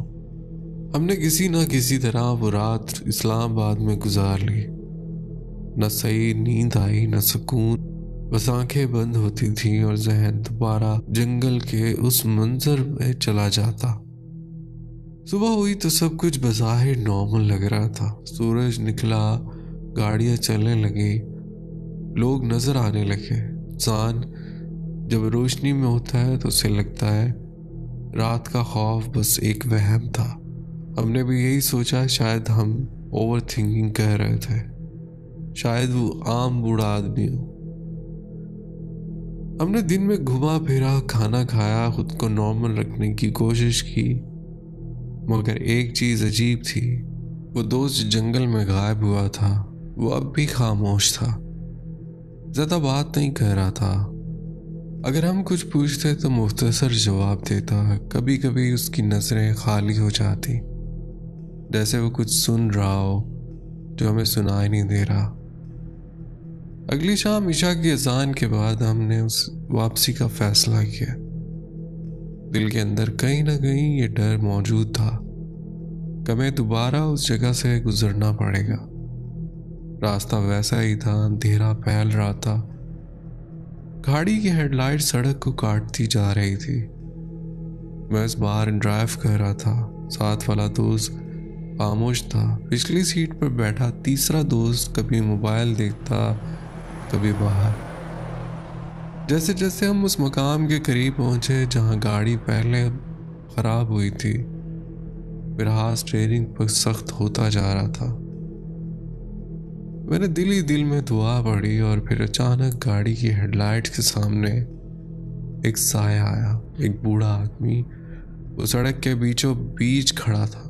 हमने किसी ना किसी तरह वो रात इस्लामाबाद में गुजार ली। न सही नींद आई, न सुकून, बस आंखें बंद होती थी और जहन दोबारा जंगल के उस मंजर में चला जाता। सुबह हुई तो सब कुछ बज़ाहिर नॉर्मल लग रहा था। सूरज निकला, गाड़ियां चलने लगी, लोग नजर आने लगे। इंसान जब रोशनी में होता है तो उसे लगता है रात का खौफ बस एक वहम था। हमने भी यही सोचा, शायद हम ओवर थिंकिंग कर रहे थे, शायद वो आम बूढ़ा आदमी हो। हमने दिन में घुमा फिरा, खाना खाया, खुद को नॉर्मल रखने की कोशिश की, मगर एक चीज अजीब थी। वो दोस्त जंगल में गायब हुआ था, वो अब भी खामोश था, ज्यादा बात नहीं कर रहा था। अगर हम कुछ पूछते तो मुख्तसर जवाब देता। कभी कभी उसकी नजरें खाली हो जाती, जैसे वो कुछ सुन रहा हो जो हमें सुनाई नहीं दे रहा। अगली शाम ईशा की अजान के बाद हमने उस वापसी का फैसला किया। दिल के अंदर कहीं ना कहीं ये डर मौजूद था कि हमें दोबारा उस जगह से गुजरना पड़ेगा। रास्ता वैसा ही था, अंधेरा फैल रहा था, गाड़ी की हेडलाइट सड़क को काटती जा रही थी। मैं इस बार ड्राइव कर रहा था, साथ वाला दोस्त खामोश था। पिछली सीट पर बैठा तीसरा दोस्त कभी मोबाइल देखता, कभी बाहर। जैसे जैसे हम उस मकाम के करीब पहुंचे जहां गाड़ी पहले खराब हुई थी, मेरा हाथ स्टीयरिंग पर सख्त होता जा रहा था। मैंने दिल ही दिल में दुआ पढ़ी और फिर अचानक गाड़ी की हेडलाइट के सामने एक साया आया। एक बूढ़ा आदमी वो सड़क के बीचों बीच खड़ा था,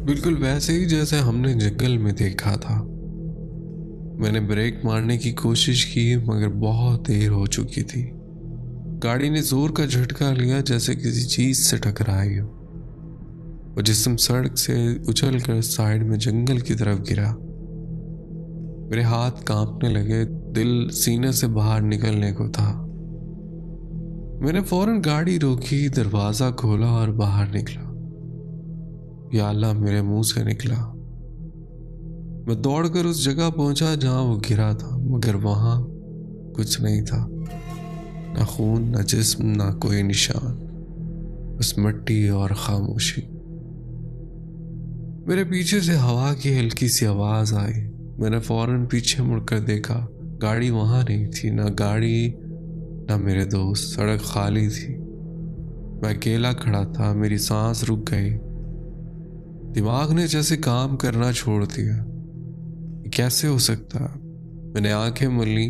बिल्कुल वैसे ही जैसे हमने जंगल में देखा था। मैंने ब्रेक मारने की कोशिश की, मगर बहुत देर हो चुकी थी। गाड़ी ने जोर का झटका लिया, जैसे किसी चीज से टकराई हो। वो जिस्म सड़क से उछलकर साइड में जंगल की तरफ गिरा। मेरे हाथ कांपने लगे, दिल सीने से बाहर निकलने को था। मैंने फौरन गाड़ी रोकी, दरवाजा खोला और बाहर निकला। या अल्लाह, मेरे मुंह से निकला। मैं दौड़कर उस जगह पहुंचा जहां वो गिरा था, मगर वहां कुछ नहीं था, ना खून, ना जिस्म, ना कोई निशान, बस मिट्टी और खामोशी। मेरे पीछे से हवा की हल्की सी आवाज आई। मैंने फौरन पीछे मुड़कर देखा, गाड़ी वहां नहीं थी, ना गाड़ी ना मेरे दोस्त। सड़क खाली थी, मैं अकेला खड़ा था। मेरी सांस रुक गई, दिमाग ने जैसे काम करना छोड़ दिया। कैसे हो सकता? मैंने आंखें मली,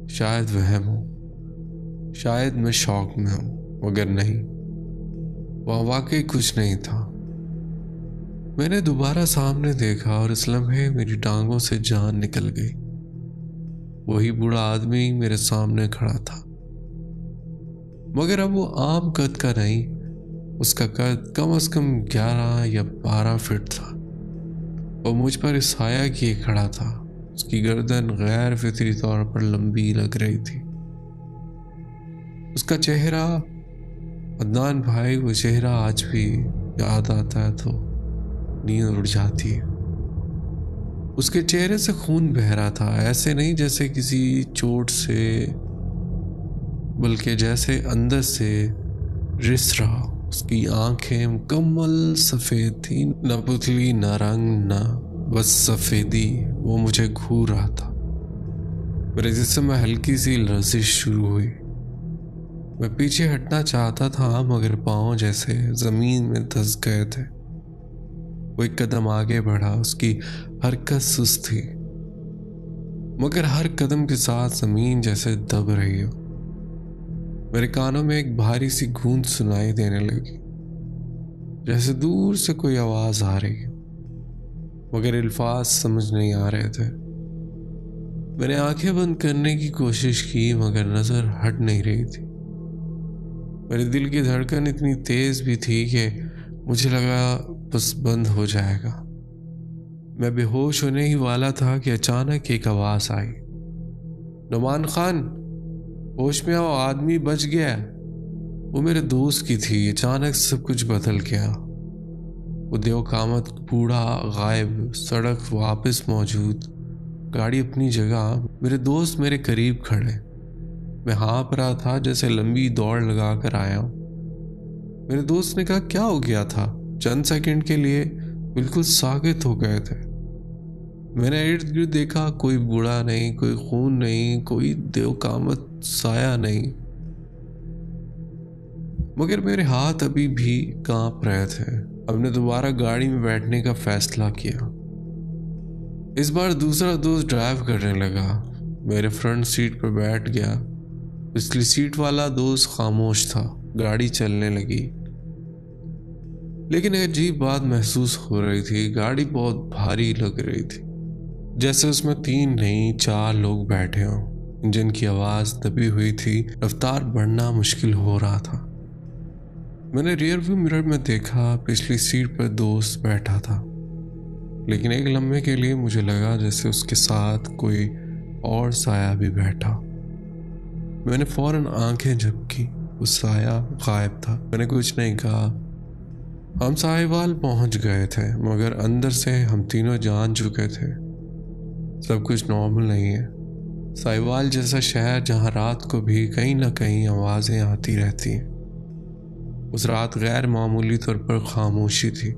शायद वहम हो, शायद मैं शौक में हूं, मगर नहीं, वह वाकई कुछ नहीं था। मैंने दोबारा सामने देखा और इस लम्हे मेरी टांगों से जान निकल गई। वही बूढ़ा आदमी मेरे सामने खड़ा था, मगर अब वो आम कद का नहीं। उसका कद कम से कम 11 या 12 फीट था। वो मुझ पर साया किए खड़ा था। उसकी गर्दन गैर फितरी तौर पर लंबी लग रही थी। उसका चेहरा अदनान भाई, वो चेहरा आज भी याद आता है तो नींद उड़ जाती है। उसके चेहरे से खून बह रहा था, ऐसे नहीं जैसे किसी चोट से, बल्कि जैसे अंदर से रिस रहा। उसकी आंखें मुकम्मल सफ़ेद थी, न पुतली न रंग, न बस सफ़ेदी। वो मुझे घूर रहा था। मेरे जिस्म में हल्की सी लर्जिश शुरू हुई। मैं पीछे हटना चाहता था मगर पाँव जैसे ज़मीन में धंस गए थे। वो एक कदम आगे बढ़ा। उसकी हरकत सुस्त थी मगर हर कदम के साथ ज़मीन जैसे दब रही हो। मेरे कानों में एक भारी सी गूंज सुनाई देने लगी, जैसे दूर से कोई आवाज़ आ रही हो मगर अल्फाज समझ नहीं आ रहे थे। मैंने आंखें बंद करने की कोशिश की मगर नज़र हट नहीं रही थी। मेरे दिल की धड़कन इतनी तेज़ भी थी कि मुझे लगा बस बंद हो जाएगा। मैं बेहोश होने ही वाला था कि अचानक एक आवाज़ आई, नुमान खान, होश में आओ, आदमी बच गया। वो मेरे दोस्त की थी। अचानक सब कुछ बदल गया। वो देवकामत बूढ़ा गायब, सड़क वापस मौजूद, गाड़ी अपनी जगह, मेरे दोस्त मेरे करीब खड़े। मैं हाँफ रहा था जैसे लंबी दौड़ लगा कर आया हूँ। मेरे दोस्त ने कहा, क्या हो गया था? चंद सेकंड के लिए बिल्कुल साकित हो गए थे। मैंने इर्द गिर्द देखा, कोई बूढ़ा नहीं, कोई खून नहीं, कोई देवकामत साया नहीं, मगर मेरे हाथ अभी भी कांप रहे थे। हमने दोबारा गाड़ी में बैठने का फैसला किया। इस बार दूसरा दोस्त ड्राइव करने लगा। मेरे फ्रंट सीट पर बैठ गया। पिछली सीट वाला दोस्त खामोश था। गाड़ी चलने लगी, लेकिन एक अजीब बात महसूस हो रही थी। गाड़ी बहुत भारी लग रही थी, जैसे उसमें 3 नहीं 4 लोग बैठे हों। इंजन की आवाज़ दबी हुई थी, रफ्तार बढ़ना मुश्किल हो रहा था। मैंने रियर व्यू मिरर में देखा, पिछली सीट पर दोस्त बैठा था, लेकिन एक लम्हे के लिए मुझे लगा जैसे उसके साथ कोई और साया भी बैठा। मैंने फौरन आंखें झपकी। वो साया गायब था। मैंने कुछ नहीं कहा। हम साहिवाल पहुंच गए थे मगर अंदर से हम तीनों जान चुके थे सब कुछ नॉर्मल नहीं है। साहिवाल जैसा शहर जहां रात को भी कहीं ना कहीं आवाज़ें आती रहती हैं, उस रात गैर मामूली तौर पर खामोशी थी।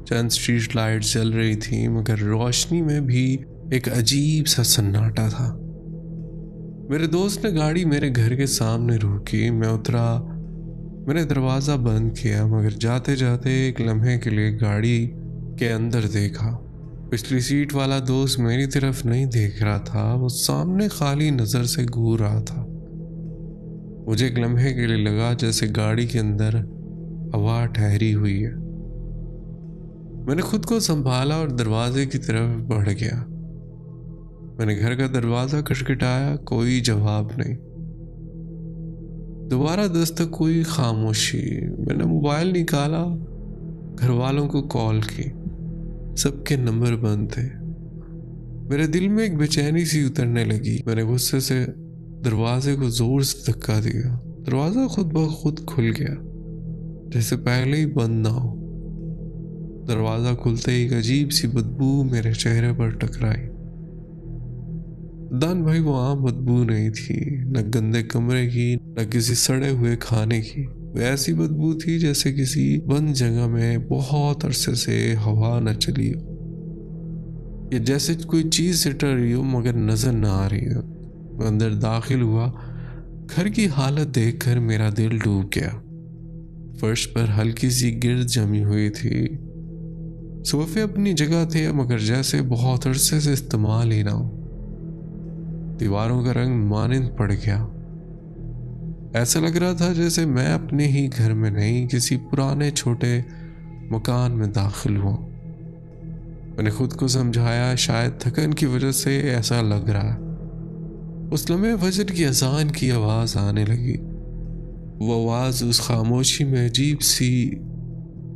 चंद स्ट्रीट लाइट्स जल रही थी मगर रोशनी में भी एक अजीब सा सन्नाटा था। मेरे दोस्त ने गाड़ी मेरे घर के सामने रोकी। मैं उतरा। मैंने दरवाज़ा बंद किया मगर जाते जाते एक लम्हे के लिए गाड़ी के अंदर देखा। पिछली सीट वाला दोस्त मेरी तरफ नहीं देख रहा था, वो सामने खाली नज़र से घूर रहा था। मुझे एक लम्हे के लिए लगा जैसे गाड़ी के अंदर हवा ठहरी हुई है। मैंने खुद को संभाला और दरवाजे की तरफ बढ़ गया। मैंने घर का दरवाज़ा खटखटाया, कोई जवाब नहीं। दोबारा दस्तक हुई, खामोशी। मैंने मोबाइल निकाला, घर वालों को कॉल की, सबके नंबर बंद थे। मेरे दिल में एक बेचैनी सी उतरने लगी। मैंने गुस्से से दरवाजे को जोर से धक्का दिया। दरवाज़ा खुद ब खुद खुल गया, जैसे पहले ही बंद ना हो। दरवाज़ा खुलते ही एक अजीब सी बदबू मेरे चेहरे पर टकराई। दान भाई, वो आम बदबू नहीं थी, न गंदे कमरे की, न किसी सड़े हुए खाने की। वो ऐसी बदबू थी जैसे किसी बंद जगह में बहुत अरसे से हवा न चली हो, या जैसे कोई चीज सिट रही हो मगर नजर न आ रही हो। मैं अंदर दाखिल हुआ। घर की हालत देखकर मेरा दिल डूब गया। फर्श पर हल्की सी गिर्द जमी हुई थी। सोफे अपनी जगह थे मगर जैसे बहुत अरसे से इस्तेमाल ही ना हो। दीवारों का रंग मानिंद पड़ गया। ऐसा लग रहा था जैसे मैं अपने ही घर में नहीं, किसी पुराने छोटे मकान में दाखिल हुआ। मैंने खुद को समझाया, शायद थकन की वजह से ऐसा लग रहा है। उस लम्हे फजर की अजान की आवाज़ आने लगी। वो आवाज़ उस खामोशी में अजीब सी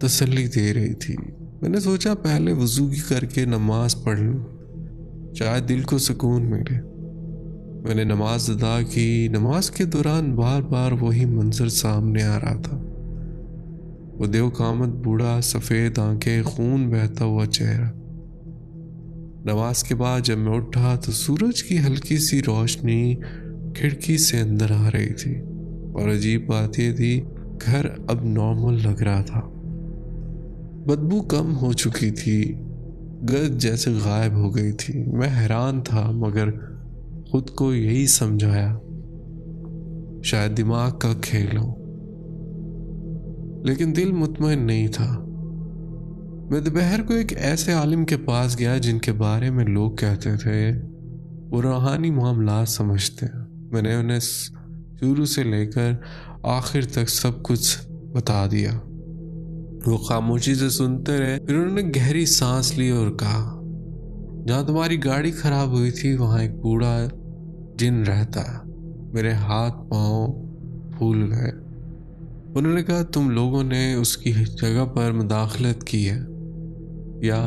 तसल्ली दे रही थी। मैंने सोचा पहले वजू की करके नमाज पढ़ लूँ, शायद दिल को सुकून मिले। मैंने नमाज अदा की। नमाज के दौरान बार बार वही मंजर सामने आ रहा था। वो देवकामत बूढ़ा, सफ़ेद आंखें, खून बहता हुआ चेहरा। नमाज के बाद जब मैं उठा तो सूरज की हल्की सी रोशनी खिड़की से अंदर आ रही थी। और अजीब बात यह थी, घर अब नॉर्मल लग रहा था। बदबू कम हो चुकी थी, गंध जैसे गायब हो गई थी। मैं हैरान था, मगर खुद को यही समझाया शायद दिमाग का खेल हो, लेकिन दिल मुतमईन नहीं था। मैं दोपहर को एक ऐसे आलिम के पास गया जिनके बारे में लोग कहते थे वो रूहानी मामलात समझते हैं। मैंने उन्हें शुरू से लेकर आखिर तक सब कुछ बता दिया। वो खामोशी से सुनते रहे। फिर उन्होंने गहरी सांस ली और कहा, जहाँ तुम्हारी गाड़ी खराब हुई थी वहाँ एक बूढ़ा जिन रहता है। मेरे हाथ पांव फूल गए। उन्होंने कहा, तुम लोगों ने उसकी जगह पर मुदाखलत की है या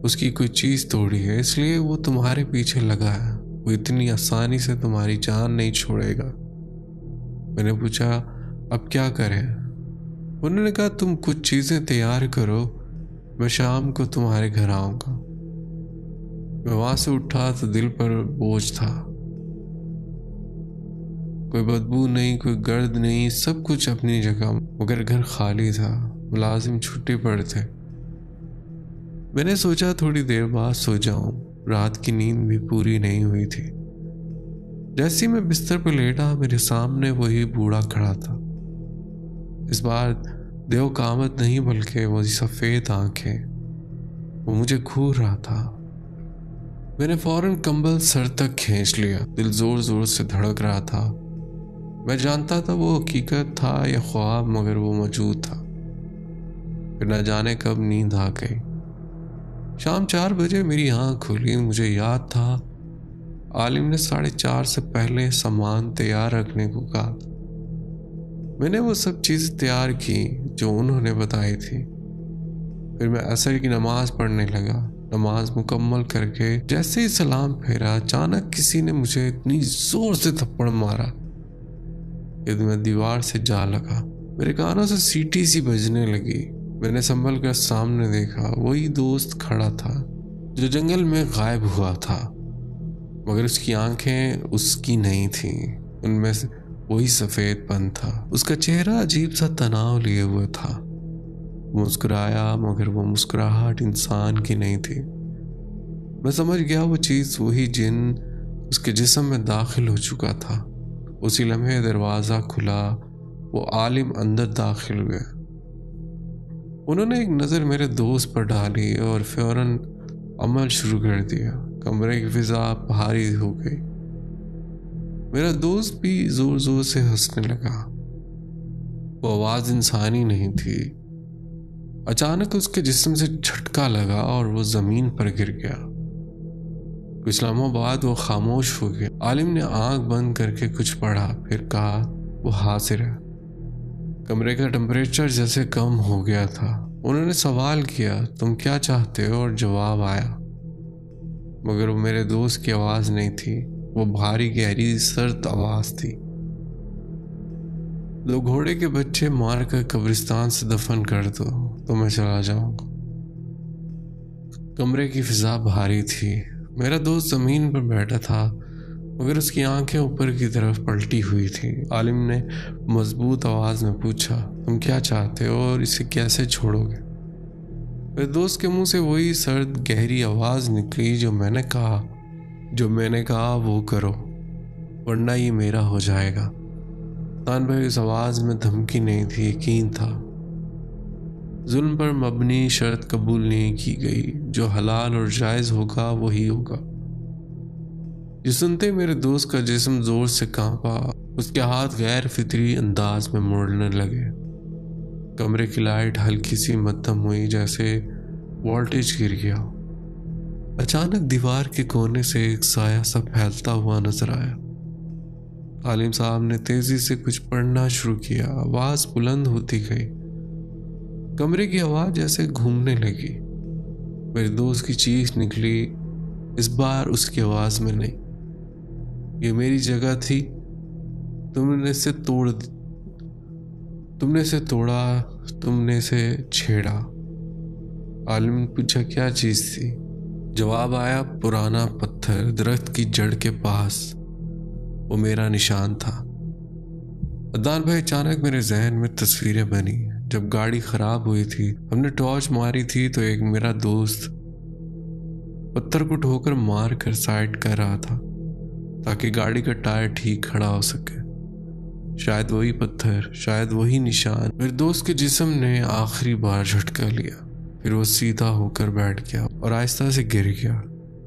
उसकी कोई चीज़ तोड़ी है, इसलिए वो तुम्हारे पीछे लगा है। वो इतनी आसानी से तुम्हारी जान नहीं छोड़ेगा। मैंने पूछा, अब क्या करें? उन्होंने कहा, तुम कुछ चीज़ें तैयार करो, मैं शाम को तुम्हारे घर आऊँगा। मैं वहाँ से उठा तो दिल पर बोझ था। कोई बदबू नहीं, कोई गर्द नहीं, सब कुछ अपनी जगह, मगर घर खाली था। मुलाजिम छुट्टी पर थे। मैंने सोचा थोड़ी देर बाद सो जाऊं। रात की नींद भी पूरी नहीं हुई थी। जैसे ही मैं बिस्तर पर लेटा, मेरे सामने वही बूढ़ा खड़ा था। इस बार देवकामत नहीं, बल्कि वही सफ़ेद आंखें। वो मुझे घूर रहा था। मैंने फौरन कंबल सर तक खींच लिया। दिल जोर जोर से धड़क रहा था। मैं जानता था वो हकीकत था या ख्वाब, मगर वो मौजूद था। फिर न जाने कब नींद आ गई। शाम 4 बजे मेरी आँख खुली। मुझे याद था आलिम ने 4:30 से पहले सामान तैयार रखने को कहा। मैंने वो सब चीज़ें तैयार की जो उन्होंने बताई थी। फिर मैं असर की नमाज पढ़ने लगा। नमाज मुकम्मल करके जैसे ही सलाम फेरा, अचानक किसी ने मुझे इतनी जोर से थप्पड़ मारा कि मैं दीवार से जा लगा। मेरे कानों से सीटी सी बजने लगी। मैंने संभल कर सामने देखा। वही दोस्त खड़ा था जो जंगल में गायब हुआ था, मगर उसकी आंखें उसकी नहीं थी। उनमें से वही सफ़ेदपन था। उसका चेहरा अजीब सा तनाव लिए हुए था। मुस्कुराया, मगर वो मुस्कुराहट इंसान की नहीं थी। मैं समझ गया वो चीज़, वही जिन उसके जिस्म में दाखिल हो चुका था। उसी लम्हे दरवाज़ा खुला। वो आलिम अंदर दाखिल हुए। उन्होंने एक नज़र मेरे दोस्त पर डाली और फौरन अमल शुरू कर दिया। कमरे की फिजा भारी हो गई। मेरा दोस्त भी जोर जोर से हंसने लगा। वो आवाज़ इंसानी नहीं थी। अचानक उसके जिस्म से झटका लगा और वो ज़मीन पर गिर गया। कुछ लम्हों बाद वो खामोश हो गया। आलिम ने आंख बंद करके कुछ पढ़ा, फिर कहा, वो हाजिर है। कमरे का टेम्परेचर जैसे कम हो गया था। उन्होंने सवाल किया, तुम क्या चाहते हो? और जवाब आया, मगर वो मेरे दोस्त की आवाज़ नहीं थी। वो भारी गहरी सर्द आवाज़ थी। 2 घोड़े के बच्चे मारकर कब्रिस्तान से दफन कर दो तो मैं चला जाऊंगा। कमरे की फिजा भारी थी। मेरा दोस्त ज़मीन पर बैठा था, मगर उसकी आंखें ऊपर की तरफ पलटी हुई थी। आलिम ने मजबूत आवाज़ में पूछा, तुम क्या चाहते हो और इसे कैसे छोड़ोगे? मेरे दोस्त के मुंह से वही सर्द गहरी आवाज़ निकली, जो मैंने कहा वो करो, वरना ये मेरा हो जाएगा। तान भाई, उस आवाज़ में धमकी नहीं थी, यकीन था। जुल्म पर मबनी शर्त कबूल नहीं की गई। जो हलाल और जायज़ होगा वही होगा। ये सुनते मेरे दोस्त का जिस्म जोर से कांपा। उसके हाथ गैर फितरी अंदाज में मुड़ने लगे। कमरे की लाइट हल्की सी मध्यम हुई, जैसे वोल्टेज गिर गया। अचानक दीवार के कोने से एक साया सा फैलता हुआ नजर आया। आलिम साहब ने तेजी से कुछ पढ़ना शुरू किया। आवाज बुलंद होती गई। कमरे की आवाज जैसे घूमने लगी। मेरे दोस्त की चीख निकली, इस बार उसकी आवाज में नहीं, ये मेरी जगह थी, तुमने इसे तोड़ा, तुमने इसे छेड़ा। आलिम ने पूछा क्या चीज थी? जवाब आया, पुराना पत्थर दरख्त की जड़ के पास, वो मेरा निशान था। अदनान भाई, अचानक मेरे जहन में तस्वीरें बनी। जब गाड़ी खराब हुई थी, हमने टॉर्च मारी थी तो एक मेरा दोस्त पत्थर को ठोकर मार कर साइड कर रहा था ताकि गाड़ी का टायर ठीक खड़ा हो सके। शायद वही पत्थर, शायद वही निशान मेरे दोस्त के जिस्म ने आखिरी बार झटका लिया। फिर वो सीधा होकर बैठ गया और आहिस्ता से गिर गया।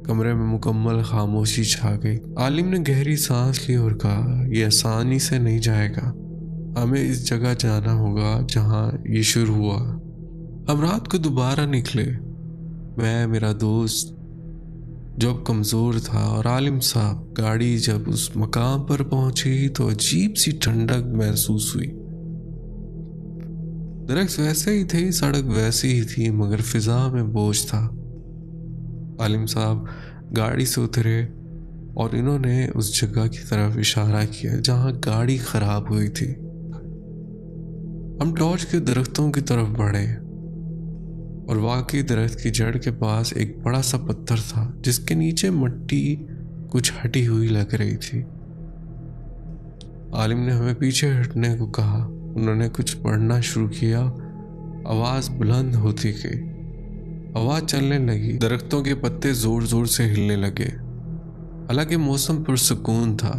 कमरे में मुकम्मल खामोशी छा गई। आलिम ने गहरी सांस ली और कहा, यह आसानी से नहीं जाएगा, हमें इस जगह जाना होगा जहां ये शुरू हुआ। हम रात को दोबारा निकले, मैं, मेरा दोस्त जो अब कमज़ोर था, और आलिम साहब। गाड़ी जब उस मकाम पर पहुंची तो अजीब सी ठंडक महसूस हुई। दरख्त वैसे ही थे, सड़क वैसी ही थी, मगर फिजा में बोझ था। आलिम साहब गाड़ी से उतरे और इन्होंने उस जगह की तरफ इशारा किया जहां गाड़ी खराब हुई थी। हम टॉर्च के दरख्तों की तरफ बढ़े और वाकई दरख्त की जड़ के पास एक बड़ा सा पत्थर था जिसके नीचे मिट्टी कुछ हटी हुई लग रही थी। आलिम ने हमें पीछे हटने को कहा। उन्होंने कुछ पढ़ना शुरू किया। आवाज बुलंद होती गई, हवा चलने लगी, दरख्तों के पत्ते जोर जोर से हिलने लगे। हालांकि मौसम पुरसुकून था।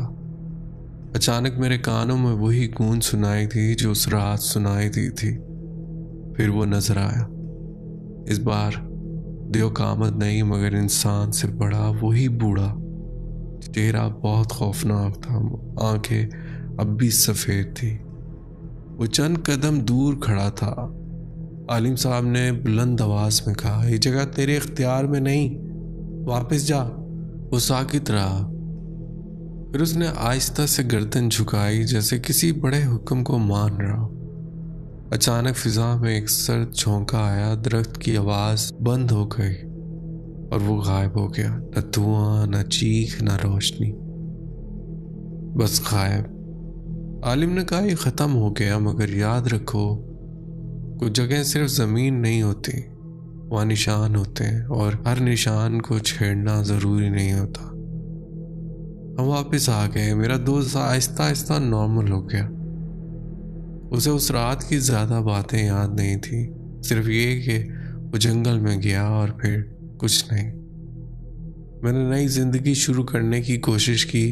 अचानक मेरे कानों में वही गूंज सुनाई दी जो उस रात सुनाई दी थी। फिर वो नजर आया। इस बार दियो कामत नहीं, मगर इंसान से बड़ा, वही बूढ़ा। चेहरा बहुत खौफनाक था, आंखें अब भी सफेद थी। वो चंद कदम दूर खड़ा था। आलिम साहब ने बुलंद आवाज में कहा, ये जगह तेरे इख्तियार में नहीं, वापस जा। वो साकित रहा। फिर उसने आहिस्ता से गर्दन झुकाई जैसे किसी बड़े हुक्म को मान रहा हो। अचानक फिजा में एक सर्द झोंका आया, दरख्त की आवाज बंद हो गई और वो गायब हो गया। न धुआं, न चीख, न रोशनी, बस गायब। आलिम ने कहा, ये खत्म हो गया, मगर याद रखो, कुछ जगह सिर्फ जमीन नहीं होती, वहाँ निशान होते हैं और हर निशान को छेड़ना जरूरी नहीं होता। हम वापस आ गए। मेरा दोस्त आहिस्ता आहिस्ता नॉर्मल हो गया। उसे उस रात की ज्यादा बातें याद नहीं थी, सिर्फ ये कि वो जंगल में गया और फिर कुछ नहीं। मैंने नई जिंदगी शुरू करने की कोशिश की,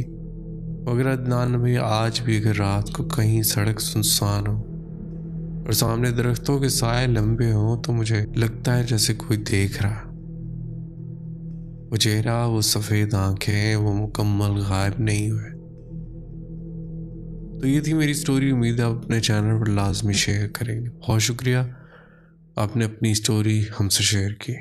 मगर अदनान भाई, आज भी अगर रात को कहीं सड़क सुनसान हो और सामने दरख्तों के साए लंबे हों तो मुझे लगता है जैसे कोई देख रहा। वो चेहरा, वो सफेद आंखें, वो मुकम्मल गायब नहीं हुए। तो ये थी मेरी स्टोरी। उम्मीद है आप अपने चैनल पर लाजमी शेयर करेंगे। बहुत शुक्रिया, आपने अपनी स्टोरी हमसे शेयर की।